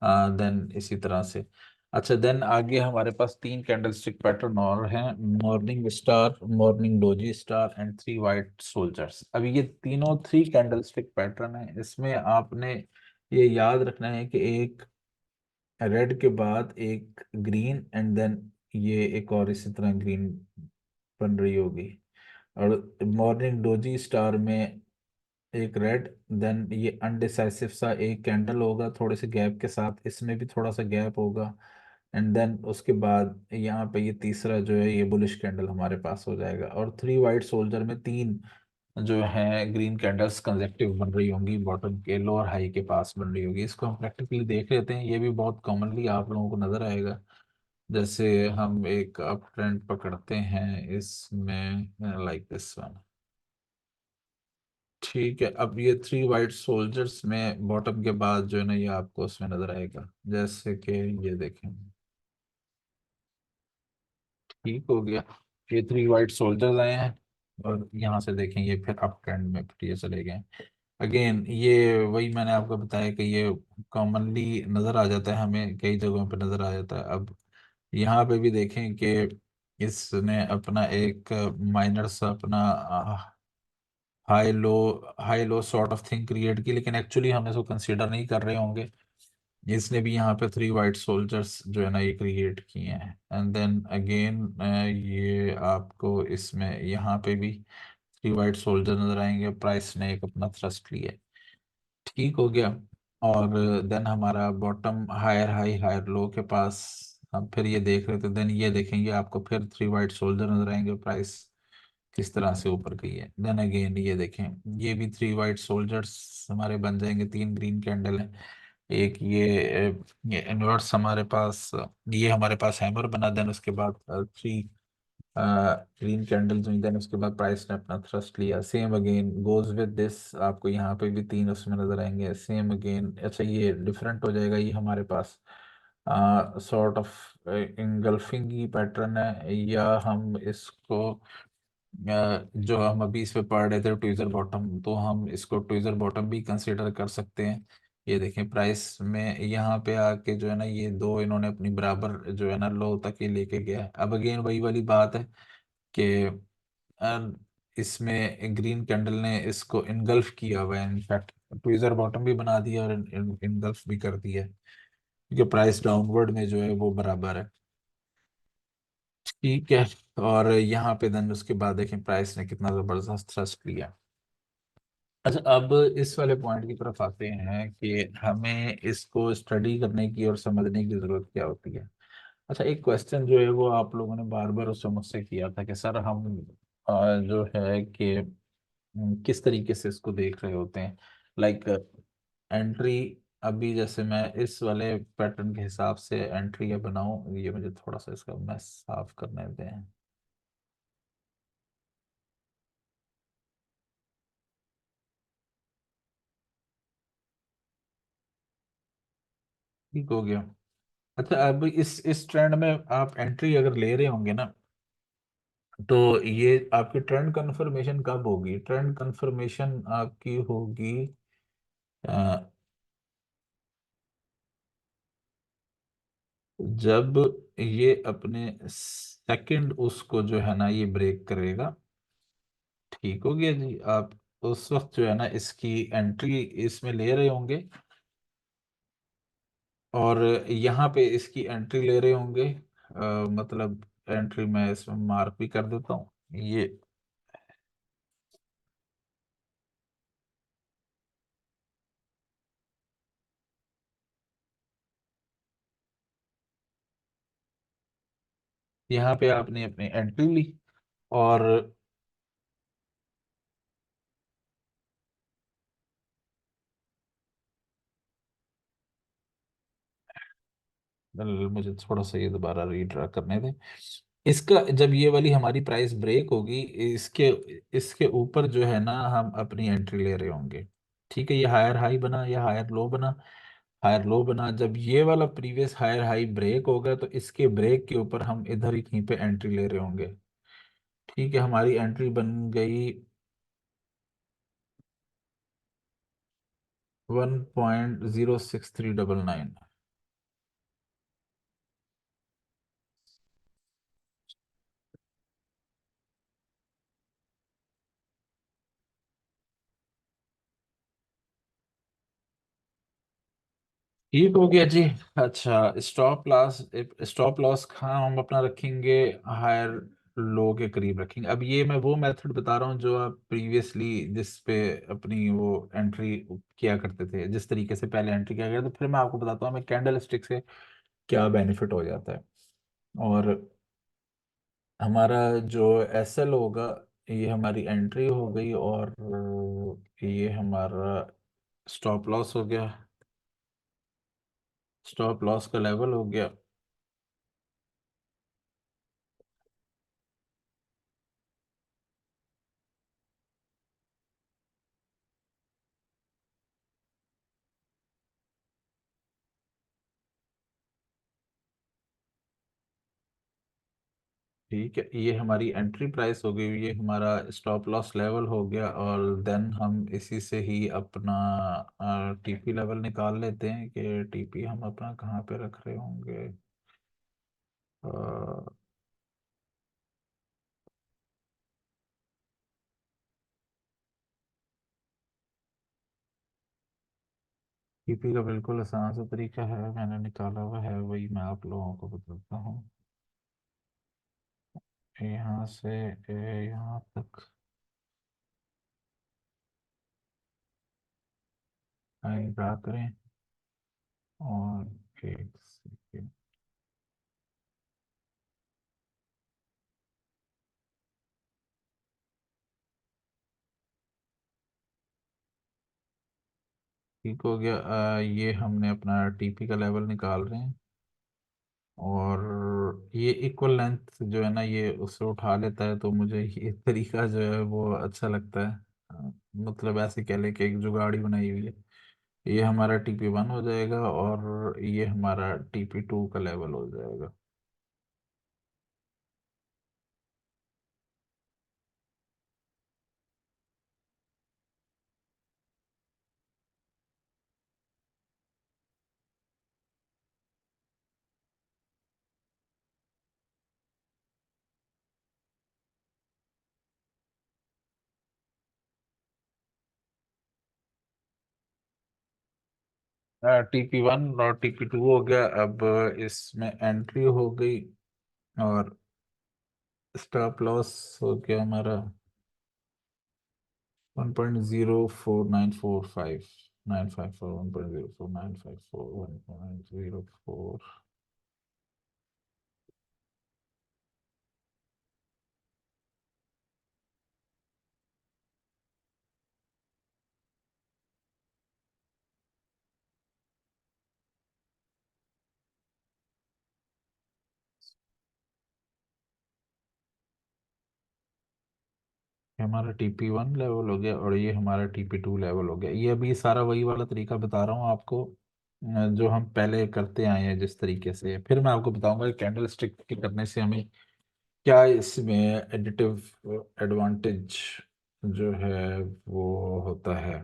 देन इसी तरह से। अच्छा, देन आगे हमारे पास तीन कैंडलस्टिक पैटर्न और हैं। Morning star, morning doji star and three white soldiers. अब ये तीनों थ्री कैंडलस्टिक पैटर्न है। इसमें आपने ये याद रखना है कि एक रेड के बाद एक ग्रीन एंड देन ये एक और इसी तरह ग्रीन बन रही होगी। और मॉर्निंग डोजी स्टार में एक रेड, देन ये अनडिसाइसिव सा एक कैंडल होगा थोड़े से गैप के साथ, इसमें भी थोड़ा सा गैप होगा। एंड देन उसके बाद यहाँ पे ये तीसरा जो है ये बुलिश कैंडल हमारे पास हो जाएगा। और थ्री वाइट सोल्जर में तीन जो है ग्रीन कैंडल्स कंजेक्टिव बन रही होंगी, बॉटम के लोअर हाई के पास बन रही होगी। इसको हम प्रैक्टिकली देख लेते हैं, ये भी बहुत कॉमनली आप लोगों को नजर आएगा। जैसे हम एक अप ट्रेंड पकड़ते हैं इसमें, लाइक दिस वन। ठीक है, अब ये थ्री वाइट सोल्जर्स में बॉटम के बाद जो है ना ये आपको उसमें नजर आएगा। जैसे कि ये देखें, ठीक हो गया। ये थ्री वाइट सोल्जर्स आए हैं और यहाँ से देखें ये फिर अप ट्रेंड में फिर ये चले गए। अगेन ये वही मैंने आपको बताया कि ये कॉमनली नजर आ जाता है, हमें कई जगहों पे नजर आ जाता है। अब यहाँ पे भी देखें कि इसने अपना एक माइनर सा अपना high low, high low sort of thing create की, लेकिन एक्चुअली हम इसको कंसीडर नहीं कर रहे होंगे। इसने भी यहाँ पे थ्री वाइट सोल्जर्स जो है ना ये क्रिएट किए हैं। एंड देन अगेन ये आपको इसमें यहाँ पे भी थ्री वाइट सोल्जर नजर आएंगे। प्राइस ने एक अपना थ्रस्ट लिया है। ठीक हो गया। और देन हमारा bottom higher high higher low के पास हम फिर ये देख रहे थे। देन ये देखेंगे आपको फिर थ्री वाइट सोल्जर नजर आएंगे। प्राइस किस तरह से ऊपर गई है। देन अगेन ये देखें, ये भी थ्री वाइट सोल्जर्स हमारे बन जाएंगे। तीन ग्रीन कैंडल है। एक ये इनवर्स हमारे पास, ये हमारे पास हैमर बना। देन उसके बाद थ्री ग्रीन कैंडल्स हुई। देन उसके बाद प्राइस ने अपना थ्रस्ट लिया। Same again goes with this, आपको यहाँ पे भी तीन उसमें नजर आएंगे। सेम अगेन, अच्छा ये डिफरेंट हो जाएगा। ये हमारे पास सॉर्ट ऑफ इंगल्फिंग की पैटर्न है, या हम इसको जो हम अभी इस पे पढ़ रहे थे ट्विजर बॉटम, तो हम इसको ट्विजर बॉटम भी कंसिडर कर सकते हैं। ये देखें प्राइस में यहाँ पे आके जो है ना ये दो इन्होंने अपनी बराबर जो है ना लो तक ये लेके गया है। अब अगेन वही वाली बात है कि अ, इसमें ग्रीन कैंडल ने इसको इनगल्फ किया हुआ है। इनफैक्ट ट्विजर बॉटम भी बना दिया और इनगल्फ भी कर दिया है, क्योंकि प्राइस डाउनवर्ड में जो है वो बराबर है। ठीक है। और यहाँ पे देन उसके बाद देखें प्राइस ने कितना जबरदस्त थ्रस्ट लिया। अच्छा, अब इस वाले पॉइंट की तरफ आते हैं कि हमें इसको स्टडी करने की और समझने की जरूरत क्या होती है। अच्छा, एक क्वेश्चन जो है वो आप लोगों ने बार बार उससे मुझसे किया था कि सर हम जो है कि किस तरीके से इसको देख रहे होते हैं। लाइक एंट्री, अभी जैसे मैं इस वाले पैटर्न के हिसाब से एंट्री या बनाऊं, ये मुझे थोड़ा सा इसका मैं साफ करने दें। ठीक हो गया। अच्छा, अब इस ट्रेंड में आप एंट्री अगर ले रहे होंगे ना, तो ये आपकी ट्रेंड कंफर्मेशन कब होगी? ट्रेंड कंफर्मेशन आपकी होगी अ, जब ये अपने सेकंड उसको जो है ना ये ब्रेक करेगा। ठीक हो गया जी। आप उस वक्त जो है ना इसकी एंट्री इसमें ले रहे होंगे, और यहाँ पे इसकी एंट्री ले रहे होंगे। मतलब एंट्री मैं इसमें मार्क भी कर देता हूँ। ये यहाँ पे आपने अपनी एंट्री ली, और मुझे थोड़ा सा ये दोबारा रीड्रा करने दें। इसका जब ये वाली हमारी प्राइस ब्रेक होगी, इसके इसके ऊपर जो है ना हम अपनी एंट्री ले रहे होंगे। ठीक है, ये हायर हाई बना या हायर लो बना, हायर लो बना, जब ये वाला प्रीवियस हायर हाई ब्रेक होगा तो इसके ब्रेक के ऊपर हम इधर ही कहीं पे एंट्री ले रहे होंगे। ठीक है, हमारी एंट्री बन गई 1.06399। ठीक हो गया जी। अच्छा, स्टॉप लॉस कहाँ हम अपना रखेंगे? हायर लो के करीब रखेंगे। अब ये मैं वो मेथड बता रहा हूँ जो आप प्रीवियसली जिस पे अपनी वो एंट्री किया करते थे, जिस तरीके से पहले एंट्री किया गया, तो फिर मैं आपको बताता हूँ हमें कैंडल स्टिक से क्या बेनिफिट हो जाता है। और हमारा जो एस एल होगा, ये हमारी एंट्री हो गई, और ये हमारा स्टॉप लॉस हो गया, स्टॉप लॉस का लेवल हो गया। ठीक है, ये हमारी एंट्री प्राइस हो गई, ये हमारा स्टॉप लॉस लेवल हो गया, और देन हम इसी से ही अपना टीपी लेवल निकाल लेते हैं कि टीपी हम अपना कहाँ पे रख रहे होंगे। टीपी का बिल्कुल आसान सा तरीका है, मैंने निकाला हुआ है, वही मैं आप लोगों को बताता हूँ। यहाँ से यहाँ तक लाइन ड्रा करें, और एक सेकेंड। ठीक हो गया। ये हमने अपना टीपी का लेवल निकाल रहे हैं, और ये इक्वल लेंथ जो है ना ये उससे उठा लेता है, तो मुझे ये तरीका जो है वो अच्छा लगता है। मतलब ऐसे कह ले कि एक जुगाड़ी बनाई हुई है। ये हमारा टीपी वन हो जाएगा, और ये हमारा टीपी टू का लेवल हो जाएगा। टीपी वन और टीपी टू हो गया, अब इसमें एंट्री हो गई, और स्टॉप लॉस हो गया हमारा 1.04945, 954, 1.04954, 1.04। ये हमारा टीपी वन लेवल हो गया, और ये हमारा टीपी टू लेवल हो गया। ये अभी सारा वही वाला तरीका बता रहा हूँ आपको, जो हम पहले करते आए हैं जिस तरीके से। फिर मैं आपको बताऊंगा कि कैंडल स्टिक के करने से हमें क्या इसमें एडिटिव एडवांटेज जो है वो होता है।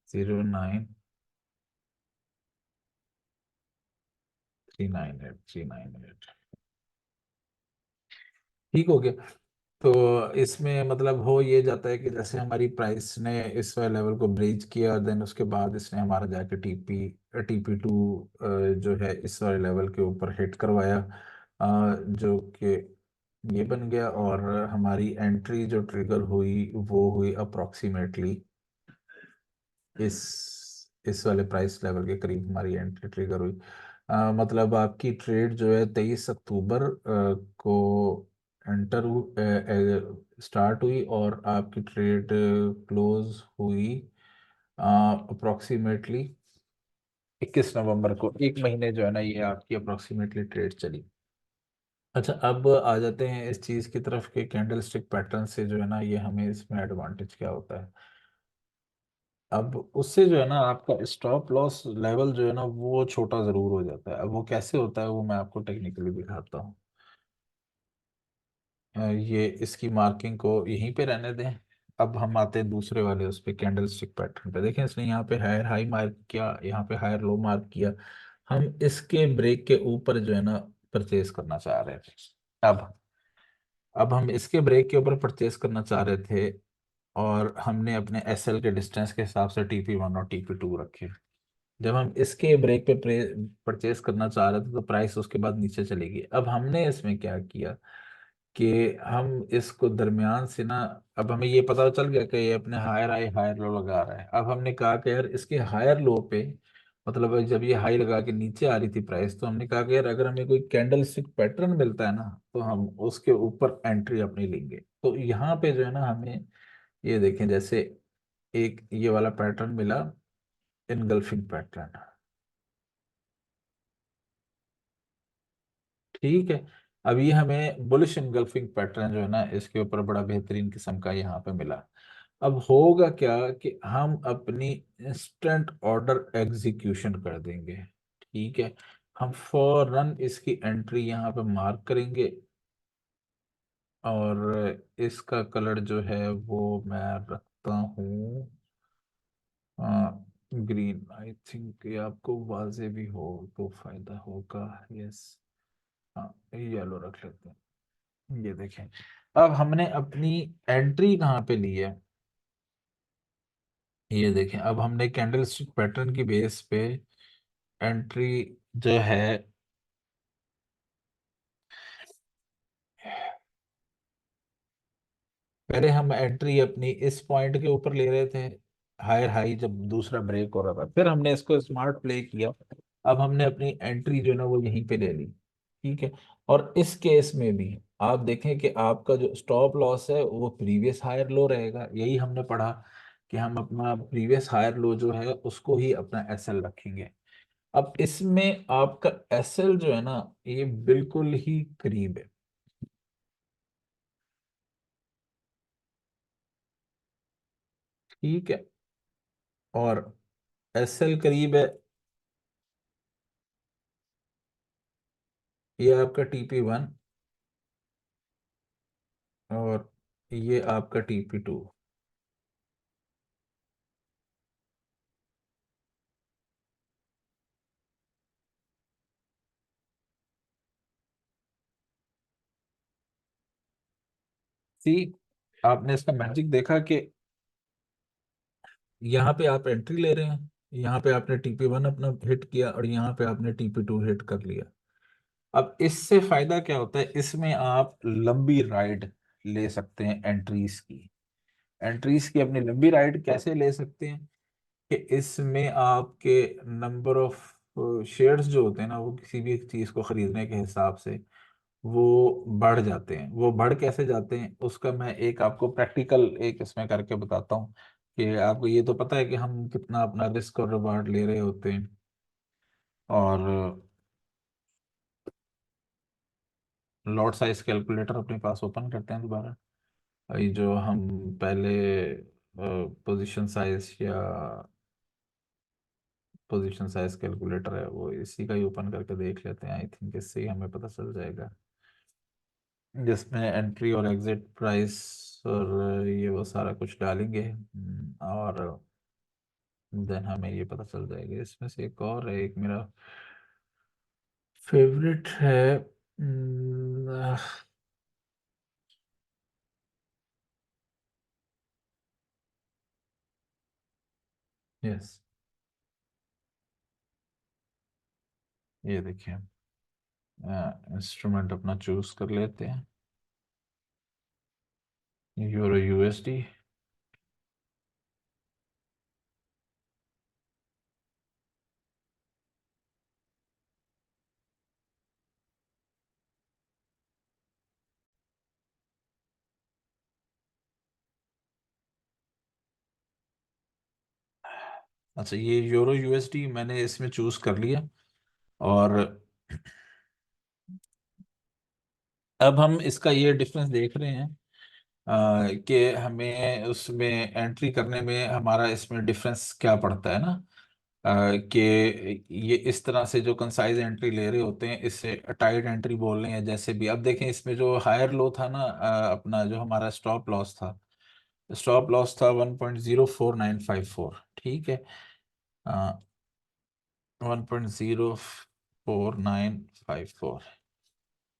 09398398। ठीक हो गया। तो इसमें मतलब हो ये जाता है कि जैसे हमारी प्राइस ने इस वाले लेवल को ब्रीच किया, देन उसके बाद इसने हमारा जाके टीपी टीपी टू जो है इस वाले लेवल के ऊपर हिट करवाया, जो कि ये बन गया, और हमारी एंट्री जो ट्रिगर हुई वो हुई अप्रोक्सीमेटली इस वाले प्राइस लेवल के करीब हमारी एंट्री ट्रिगर हुई। मतलब आपकी ट्रेड जो है 23 अक्टूबर को एंटर स्टार्ट हुई, और आपकी ट्रेड क्लोज हुई अप्रोक्सीमेटली 21 नवंबर को, एक महीने जो है ना ये आपकी अप्रोक्सीमेटली ट्रेड चली। अच्छा, अब आ जाते हैं इस चीज की तरफ कि कैंडल स्टिक पैटर्न से जो है ना ये हमें इसमें एडवांटेज क्या होता है। अब उससे जो है ना आपका स्टॉप लॉस लेवल जो है ना वो छोटा जरूर हो जाता है। अब वो कैसे होता है वो मैं आपको टेक्निकली दिखाता हूँ। ये इसकी मार्किंग को यहीं पे रहने दें। अब हम आते हैं दूसरे वाले उस पे कैंडल स्टिक पैटर्न पे। देखें इसने यहाँ पे हायर हाई मार्क किया, यहाँ पे हायर लो मार्क किया। हम इसके ब्रेक के ऊपर जो है ना परचेज करना चाह रहे थे। अब अब हम इसके ब्रेक के ऊपर परचेज करना चाह रहे थे, और हमने अपने एसएल के डिस्टेंस के हिसाब से TP1 और TP2 रखे। जब हम इसके ब्रेक पे परचेस करना चाह रहे थे तो प्राइस उसके बाद नीचे चलेगी। अब हमने इसमें क्या किया कि हम इसको दरमियान से ना, अब हमें ये पता चल गया कि ये अपने हायर हाई हायर लो लगा रहा है। अब हमने कहा कि यार इसके हायर लो पे, मतलब जब ये हाई लगा के नीचे आ रही थी प्राइस, तो हमने कहा कि यार अगर हमें कोई कैंडल स्टिक पैटर्न मिलता है ना तो हम उसके ऊपर एंट्री अपनी लेंगे। तो यहाँ पे जो है ना हमें ये देखें, जैसे एक ये वाला पैटर्न मिला, इनगल्फिंग पैटर्न। ठीक है। अब ये हमें बुलिश इनगल्फिंग पैटर्न जो है ना इसके ऊपर बड़ा बेहतरीन किस्म का यहाँ पे मिला। अब होगा क्या कि हम अपनी इंस्टेंट ऑर्डर एग्जीक्यूशन कर देंगे। ठीक है। हम फौरन इसकी एंट्री यहाँ पे मार्क करेंगे, और इसका कलर जो है वो मैं रखता हूँ ग्रीन। आई थिंक ये आपको वाजे भी हो तो फायदा होगा। यस। हाँ, येलो रख लेते हैं। ये देखें, अब हमने अपनी एंट्री कहाँ पे ली है। ये देखें, अब हमने कैंडल स्टिक पैटर्न की बेस पे एंट्री जो है, पहले हम एंट्री अपनी इस पॉइंट के ऊपर ले रहे थे, हायर हाई जब दूसरा ब्रेक हो रहा था, फिर हमने इसको स्मार्ट प्ले किया। अब हमने अपनी एंट्री जो है ना वो यहीं पे ले ली। ठीक है। और इस केस में भी आप देखें कि आपका जो स्टॉप लॉस है वो प्रीवियस हायर लो रहेगा। यही हमने पढ़ा कि हम अपना प्रीवियस हायर लो जो है उसको ही अपना एसएल रखेंगे। अब इसमें आपका एसएल जो है ना ये बिल्कुल ही करीब है। ठीक है। और एसएल करीब है, ये आपका TP1, और ये आपका TP2। सी, आपने इसका मैजिक देखा कि यहाँ पे आप एंट्री ले रहे हैं, यहाँ पे आपने TP1 अपना हिट किया, और यहाँ पे आपने TP2 हिट कर लिया। अब इससे फायदा क्या होता है, इसमें आप लंबी राइड ले सकते हैं एंट्रीज की। एंट्रीज की अपनी लंबी राइड कैसे ले सकते हैं कि इसमें आपके नंबर ऑफ शेयर्स जो होते हैं ना वो किसी भी चीज को खरीदने के हिसाब से वो बढ़ जाते हैं। वो बढ़ कैसे जाते हैं उसका मैं एक आपको प्रैक्टिकल एक इसमें करके बताता हूँ। कि आपको ये तो पता है कि हम कितना अपना रिस्क और रिवार्ड ले रहे होते हैं। और लॉट साइज कैलकुलेटर अपने पास ओपन करते हैं दोबारा। ये जो हम पहले पोजीशन साइज या पोजीशन साइज कैलकुलेटर है वो इसी का ही ओपन करके देख लेते हैं। आई थिंक इससे ही हमें पता चल जाएगा, जिसमें एंट्री और एग्जिट प्राइस और ये वो सारा कुछ डालेंगे। और देन हमें ये पता चल जाएगा। इसमें से एक और है, एक मेरा फेवरेट है। यस, ये देखिए, इंस्ट्रूमेंट अपना चूज कर लेते हैं, यूरो USD। अच्छा, ये यूरो यूएसडी मैंने इसमें चूज कर लिया। और अब हम इसका ये डिफरेंस देख रहे हैं कि हमें उसमें एंट्री करने में हमारा इसमें डिफरेंस क्या पड़ता है ना। कि ये इस तरह से जो कंसाइज एंट्री ले रहे होते हैं इससे टाइट एंट्री बोल रहे हैं। जैसे भी अब देखें, इसमें जो हायर लो था ना, अपना जो हमारा स्टॉप लॉस था, स्टॉप लॉस था 1.04954। ठीक है। 1.04954।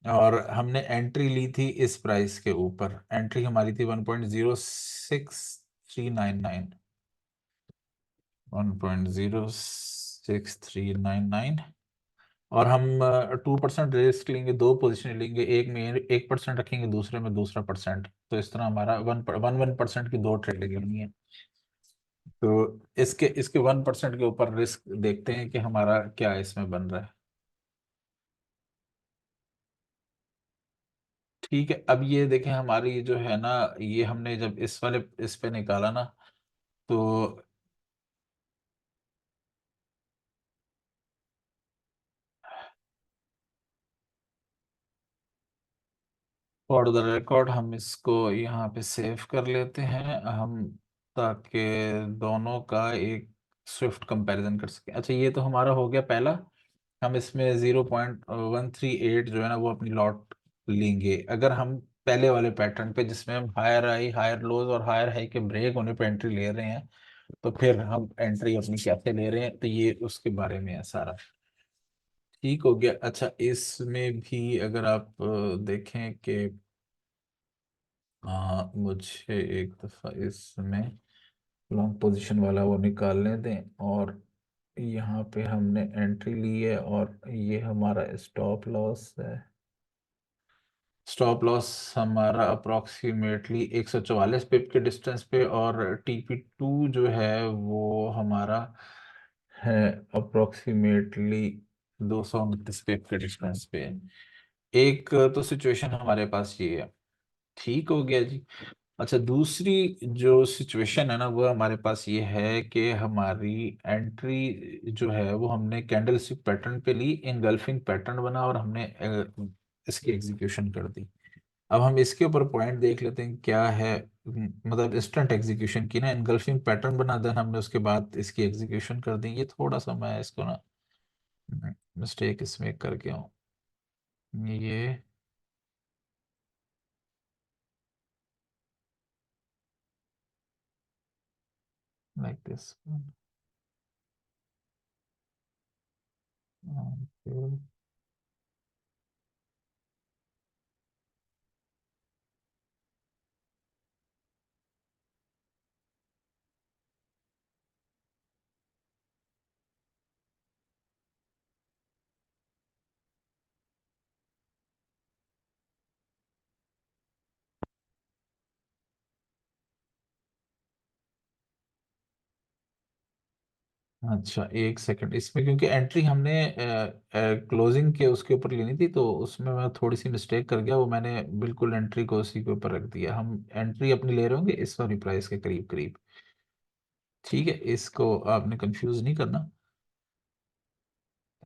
और हमने एंट्री ली थी इस प्राइस के ऊपर, एंट्री हमारी थी 1.06399। 1.06399। और हम 2% रिस्क लेंगे, दो पोजीशन लेंगे, एक में 1% रखेंगे, दूसरे में दूसरा परसेंट। तो इस तरह हमारा 1% की दो ट्रेड लेनी है। तो इसके इसके 1% के ऊपर रिस्क देखते हैं कि हमारा क्या इसमें बन रहा है। ठीक है, अब ये देखें हमारी जो है ना, ये हमने जब इस वाले इस पे निकाला ना, तो फॉर द रिकॉर्ड हम इसको यहाँ पे सेव कर लेते हैं हम, ताकि दोनों का एक स्विफ्ट कंपैरिजन कर सकें। अच्छा, ये तो हमारा हो गया पहला। हम इसमें 0.138 जो है ना वो अपनी लॉट लेंगे। अगर हम पहले वाले पैटर्न पे जिसमें हम हायर हाई, हायर लोज और हायर हाई के ब्रेक होने पे एंट्री ले रहे हैं, तो फिर हम एंट्री अपनी कैसे ले रहे हैं, तो ये उसके बारे में है सारा। ठीक हो गया। अच्छा, इसमें भी अगर आप देखें कि मुझे एक दफ़ा इसमें लॉन्ग पोजीशन वाला वो निकालने दें। और यहाँ पे हमने एंट्री ली है और ये हमारा स्टॉप लॉस है। स्टॉप लॉस हमारा अप्रोक्सीमेटली 144 पिप के डिस्टेंस पे, और TP2 जो है वो हमारा है अप्रोक्सीमेटली 229 पिप के डिस्टेंस पे। एक तो सिचुएशन हमारे पास ये है। ठीक हो गया जी। अच्छा, दूसरी जो सिचुएशन है ना वो हमारे पास ये है कि हमारी एंट्री जो है वो हमने कैंडल स्टिक पैटर्न पे ली, इनगल्फिंग पैटर्न बना और हमने इसकी एग्जीक्यूशन कर दी। अब हम इसके ऊपर पॉइंट देख लेते हैं क्या है। मतलब इंस्टेंट एग्जीक्यूशन की ना, इनगल्फिंग पैटर्न बना, देन हमने उसके बाद इसकी एग्जीक्यूशन कर दी। ये थोड़ा सा मैं इसको ना मिस्टेक इसमें करके हूँ। ये लाइक दिस। अच्छा, एक सेकंड, इसमें क्योंकि एंट्री हमने क्लोजिंग के उसके ऊपर लेनी थी, तो उसमें मैं थोड़ी सी मिस्टेक कर गया। वो मैंने बिल्कुल एंट्री को उसी के ऊपर रख दिया। हम एंट्री अपनी ले रहे होंगे इस वाली प्राइस के करीब करीब। ठीक है, इसको आपने कंफ्यूज नहीं करना।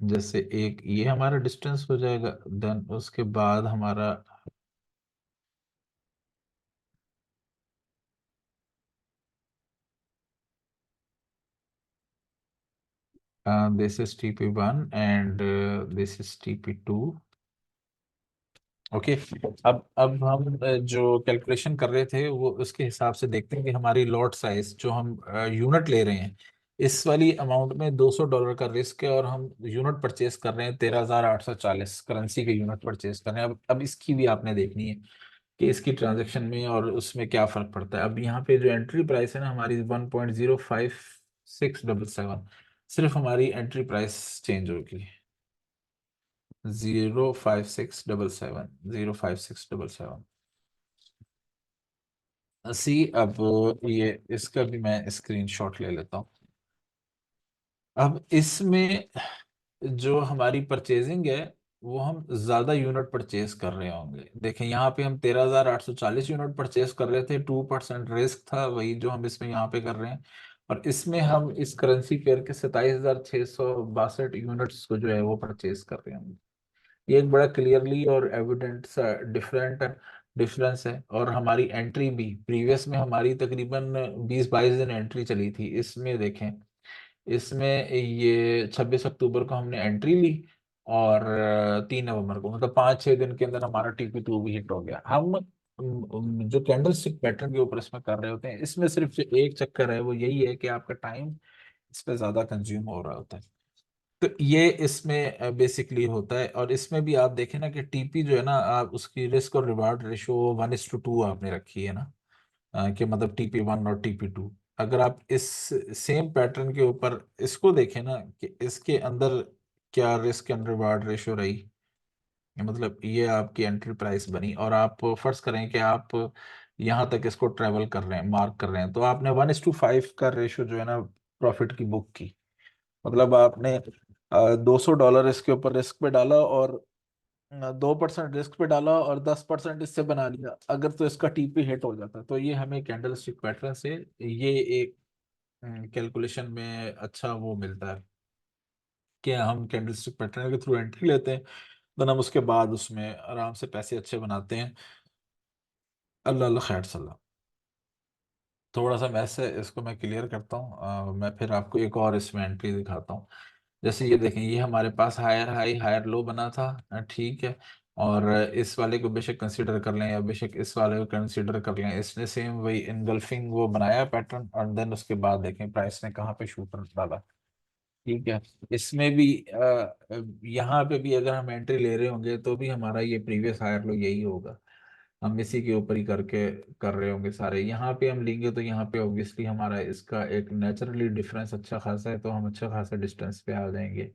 जैसे एक ये हमारा डिस्टेंस हो जाएगा, देन उसके बाद हमारा this is TP1 and this is TP2। Okay. अब हम जो कैलकुलेशन कर रहे थे वो उसके हिसाब से देखते हैं कि हमारी लॉट साइज जो हम यूनिट ले रहे हैं, इस वाली अमाउंट में $200 का रिस्क है, और हम यूनिट परचेस कर रहे हैं 13,840 करेंसी के यूनिट परचेस कर रहे हैं। अब इसकी भी आपने देखनी है कि इसकी ट्रांजैक्शन में और उसमें क्या फर्क पड़ता है। अब यहाँ पे जो एंट्री प्राइस है ना हमारी 1.05677, सिर्फ हमारी एंट्री प्राइस चेंज होगी। 05677, 05677। अब ये इसका भी मैं स्क्रीनशॉट ले लेता हूँ। अब इसमें जो हमारी परचेजिंग है वो हम ज्यादा यूनिट परचेज कर रहे होंगे। देखें यहाँ पे हम 13,840 यूनिट परचेज कर रहे थे, 2% रिस्क था, वही जो हम इसमें यहाँ पे कर रहे हैं। और इसमें हम इस करेंसी पेयर के 27,662 यूनिट्स को जो है वो परचेज कर रहे हैं। ये एक बड़ा क्लियरली और एविडेंट सा डिफरेंट डिफरेंस है। और हमारी एंट्री भी प्रीवियस में हमारी तकरीबन 20-22 दिन एंट्री चली थी, इसमें देखें। इसमें ये 26 अक्टूबर को हमने एंट्री ली, और 3 नवंबर को, मतलब 5-6 दिन के अंदर हमारा TP2 भी हिट हो गया। हम जो कैंडल स्टिक पैटर्न के ऊपर इसमें कर रहे होते हैं, इसमें सिर्फ जो एक चक्कर है वो यही है कि आपका टाइम इस पे ज्यादा कंज्यूम हो रहा होता है। तो ये इसमें बेसिकली होता है। और इसमें भी आप देखें ना कि TP जो है ना, आप उसकी रिस्क और रिवार्ड रेशो 1:2 आपने रखी है ना, कि मतलब TP1 और TP2। अगर आप इस सेम पैटर्न के ऊपर इसको देखें ना, कि इसके अंदर क्या रिस्क एंड रिवार्ड रेशो रही, मतलब ये आपकी एंट्री प्राइस बनी, और आप फर्ज करें कि आप यहाँ तक इसको ट्रेवल कर रहे हैं, मार्क कर रहे हैं, तो आपने 1:5 का रेशो जो है ना प्रॉफिट की बुक की। मतलब आपने $200 इसके ऊपर रिस्क पे डाला, और 2% रिस्क पे डाला, और 10% इससे बना लिया। अगर तो इसका TP हिट हो जाता, तो ये हमें कैंडल स्टिक पैटर्न से ये एक कैलकुलेशन में अच्छा वो मिलता है कि हम कैंडल स्टिक पैटर्न के थ्रू एंट्री लेते हैं, देन हम उसके बाद उसमें आराम से पैसे अच्छे बनाते हैं। अल्लाह अल्लाह खैर सल्ला। थोड़ा सा मैथ से इसको मैं क्लियर करता हूँ। मैं फिर आपको एक और इसमें एंट्री दिखाता हूँ। जैसे ये देखें, ये हमारे पास हायर हाई हायर लो बना था, ठीक है। और इस वाले को बेशक कंसीडर कर लें, या बेशक इस वाले को कंसीडर कर लें, इसने सेम वही इनगल्फिंग वो बनाया पैटर्न, और देन उसके बाद देखें प्राइस ने कहाँ पे शूटर डाला। ठीक है। इसमें भी यहाँ पे भी अगर हम एंट्री ले रहे होंगे, तो भी हमारा ये प्रीवियस हायर लो यही होगा। हम इसी के ऊपर ही करके कर रहे होंगे सारे। यहाँ पे हम लेंगे तो यहाँ पे ऑब्वियसली हमारा इसका एक नेचुरली डिफरेंस अच्छा खासा है, तो हम अच्छा खासा डिस्टेंस पे आ जाएंगे।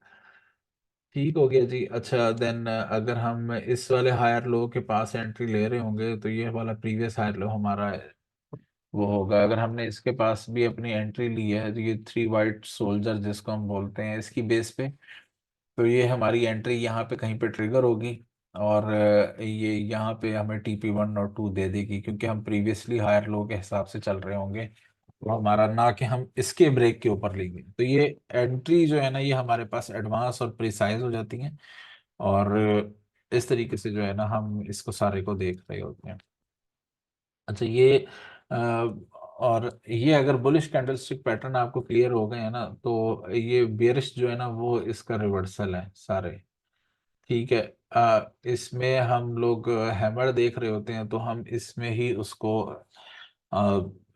ठीक हो गया जी। अच्छा, देन अगर हम इस वाले हायर लो के पास एंट्री ले रहे होंगे, तो ये वाला प्रीवियस हायर लो हमारा वो होगा। अगर हमने इसके पास भी अपनी एंट्री ली है, तो ये 3 वाइट सोल्जर जिसको हम बोलते हैं, इसकी बेस पे, तो ये हमारी एंट्री यहाँ पे कहीं पे ट्रिगर होगी। और ये यहाँ पे हमें TP1 और 2 दे देगी, क्योंकि हम प्रीवियसली हायर लो के हिसाब से चल रहे होंगे, तो हमारा ना कि हम इसके ब्रेक के ऊपर लेंगे। तो ये एंट्री जो है ना, ये हमारे पास एडवांस और प्रिसाइज हो जाती हैं। और इस तरीके से जो है ना, हम इसको सारे को देख रहे होते हैं। अच्छा, ये और ये अगर बुलिश कैंडलस्टिक पैटर्न आपको क्लियर हो गए हैं ना, तो ये बेरिश जो है ना, वो इसका रिवर्सल है सारे। ठीक है। इसमें हम लोग हैमर देख रहे होते हैं, तो हम इसमें ही उसको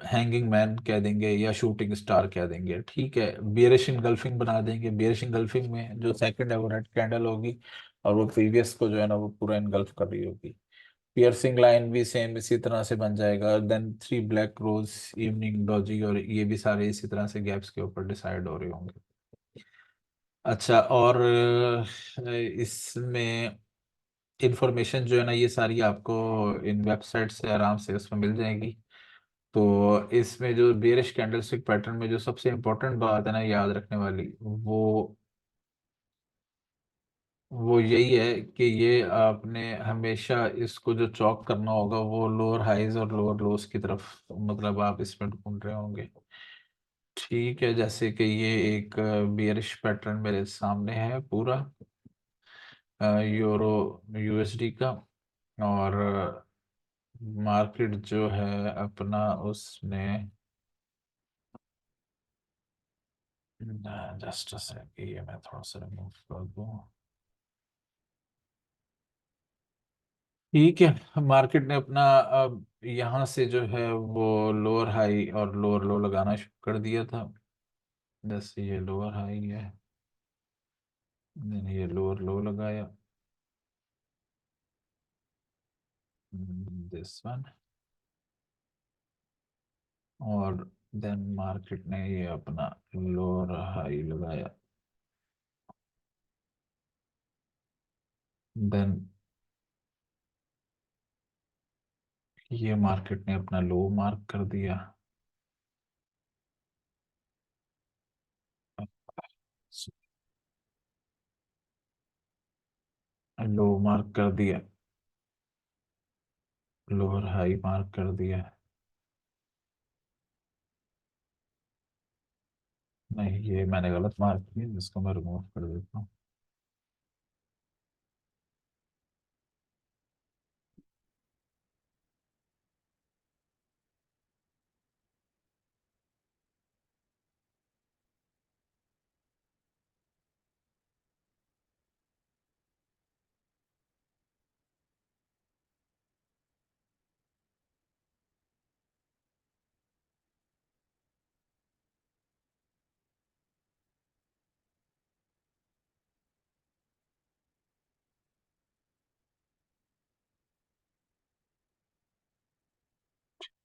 हैंगिंग मैन कह देंगे या शूटिंग स्टार कह देंगे। ठीक है। बियरिश इनगल्फिंग बना देंगे। बियरिश इनगल्फिंग में जो सेकंड एवरेट कैंडल होगी, और वो प्रीवियस को जो है ना वो पूरा इनगल्फ कर रही होगी। पियर्सिंग लाइन भी सेम इसी तरह से बन जाएगा। Then 3 black crows, evening doji, और ये भी सारे इसी तरह से गैप्स के ऊपर डिसाइड हो रहे होंगे। अच्छा, और इसमें इंफॉर्मेशन जो है ना, ये सारी आपको इन वेबसाइट से आराम से उसमें मिल जाएगी। तो इसमें जो बेरिश कैंडलस्टिक पैटर्न में जो सबसे इम्पोर्टेंट बात है ना याद रखने वाली, वो यही है कि ये आपने हमेशा इसको जो चॉक करना होगा, वो लोअर हाइज और लोअर लोस की तरफ, मतलब आप इसमें ढूंढ रहे होंगे। ठीक है। जैसे कि ये एक बियरिश पैटर्न मेरे सामने है पूरा, यूरो USD का। और मार्केट जो है अपना उसमें, जस्ट अ सेकंड, ये मैं थोड़ा सा रिमूव कर दूं। ठीक है। मार्केट ने अपना अब यहाँ से जो है वो लोअर हाई और लोअर लो लगाना शुरू कर दिया था। जैसे ये लोअर हाई है, then ये लोअर लो लगाया, दिस वन। और देन मार्केट ने ये अपना लोअर हाई लगाया, देन ये मार्केट ने अपना लो मार्क कर दिया, लो मार्क कर दिया, लोअर हाई मार्क कर दिया, नहीं, ये मैंने गलत मार्क किया, जिसको मैं रिमूव कर देता हूँ।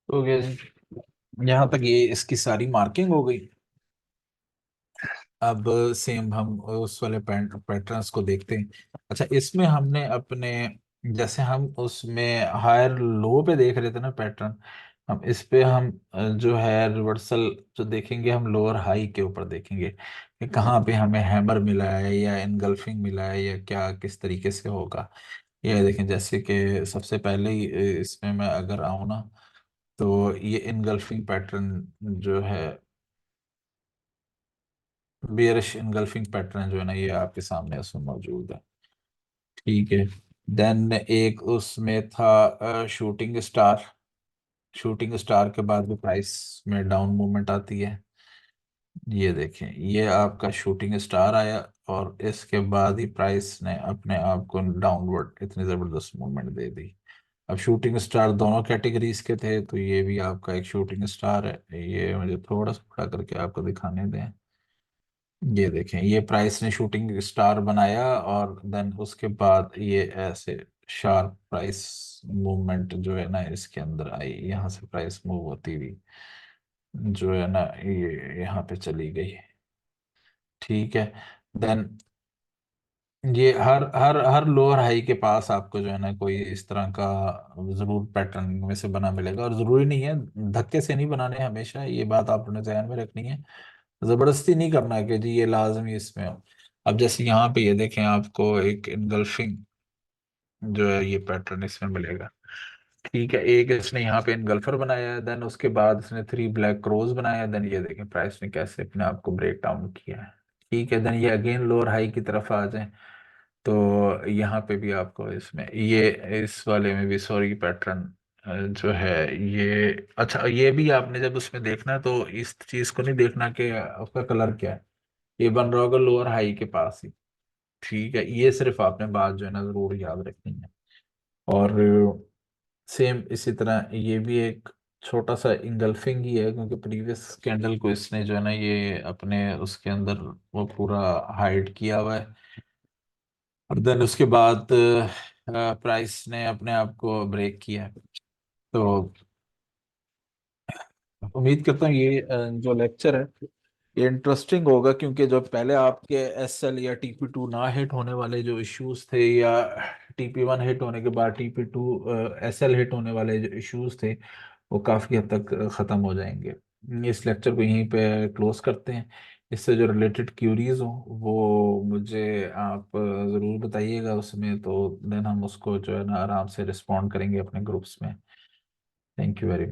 तो ये यहाँ तक ये इसकी सारी मार्किंग हो गई। अब सेम हम उस वाले पैटर्न्स को देखते हैं। अच्छा, इसमें हमने अपने, जैसे हम उसमें हायर लो पे देख रहे थे ना पैटर्न, हम इस पे हम जो है रिवर्सल जो देखेंगे, हम लोअर हाई के ऊपर देखेंगे कि कहाँ पे हमें हैमर मिला है या इनगल्फिंग मिला है या क्या किस तरीके से होगा। ये देखें, जैसे कि सबसे पहले ही इसमें मैं अगर आऊँ ना, तो ये इनगल्फिंग पैटर्न जो है, बियरिश इनगल्फिंग पैटर्न जो है ना, ये आपके सामने उसमें मौजूद है। ठीक है। देन एक उसमें था शूटिंग स्टार। शूटिंग स्टार के बाद भी प्राइस में डाउन मूवमेंट आती है। ये देखें, ये आपका शूटिंग स्टार आया, और इसके बाद ही प्राइस ने अपने आप को डाउनवर्ड इतनी जबरदस्त मूवमेंट दे दी। अब शूटिंग स्टार दोनों कैटेगरीज के थे, तो ये भी आपका एक शूटिंग स्टार है। ये मुझे थोड़ा सा बड़ा करके आपको दिखाने दें। ये देखें, ये प्राइस ने शूटिंग स्टार बनाया, और देन उसके बाद ये ऐसे शार्प प्राइस मूवमेंट जो है ना इसके अंदर आई, यहाँ से प्राइस मूव होती हुई जो है ना ये यहाँ पे चली गई। ठीक है। देन ये हर हर हर लोअर हाई के पास आपको जो है ना कोई इस तरह का जरूर पैटर्न में से बना मिलेगा, और जरूरी नहीं है धक्के से नहीं बनाने हमेशा, ये बात आपने ध्यान में रखनी है। जबरदस्ती नहीं करना है कि जी ये लाजमी इसमें हो। अब जैसे यहाँ पे ये देखें, आपको एक इनगल्फिंग जो है ये पैटर्न इसमें मिलेगा। ठीक है, एक इसने यहाँ पे इनगल्फर बनाया है, देन उसके बाद इसने थ्री ब्लैक क्रोज बनाया, देन ये देखें प्राइस ने कैसे अपने आप को ब्रेक डाउन किया है। ठीक है, देन ये अगेन लोअर हाई की तरफ आ जाए, तो यहाँ पे भी आपको इसमें ये, इस वाले में भी सॉरी पैटर्न जो है ये, अच्छा ये भी आपने जब उसमें देखना है तो इस चीज को नहीं देखना कि उसका कलर क्या है, ये बन रहा होगा लोअर हाई के पास ही। ठीक है, ये सिर्फ आपने बात जो है ना जरूर याद रखनी है। और सेम इसी तरह ये भी एक छोटा सा इंगल्फिंग ही है, क्योंकि प्रीवियस कैंडल को इसने जो है ना ये अपने उसके अंदर वो पूरा हाइड किया हुआ है। और देन उसके बाद प्राइस ने अपने आप को ब्रेक किया है। तो उम्मीद करता हूँ ये जो लेक्चर है ये इंटरेस्टिंग होगा, क्योंकि जो पहले आपके एस एल या टीपी 2 ना हिट होने वाले जो इश्यूज थे, या टीपी 1 हिट होने के बाद टीपी 2 एस एल हिट होने वाले जो इश्यूज थे, वो काफ़ी हद तक ख़त्म हो जाएंगे। इस लेक्चर को यहीं पे क्लोज करते हैं। इससे जो रिलेटेड क्यूरीज हो वो मुझे आप ज़रूर बताइएगा उसमें, तो देन हम उसको जो है ना आराम से रिस्पॉन्ड करेंगे अपने ग्रुप्स में। Thank you very much.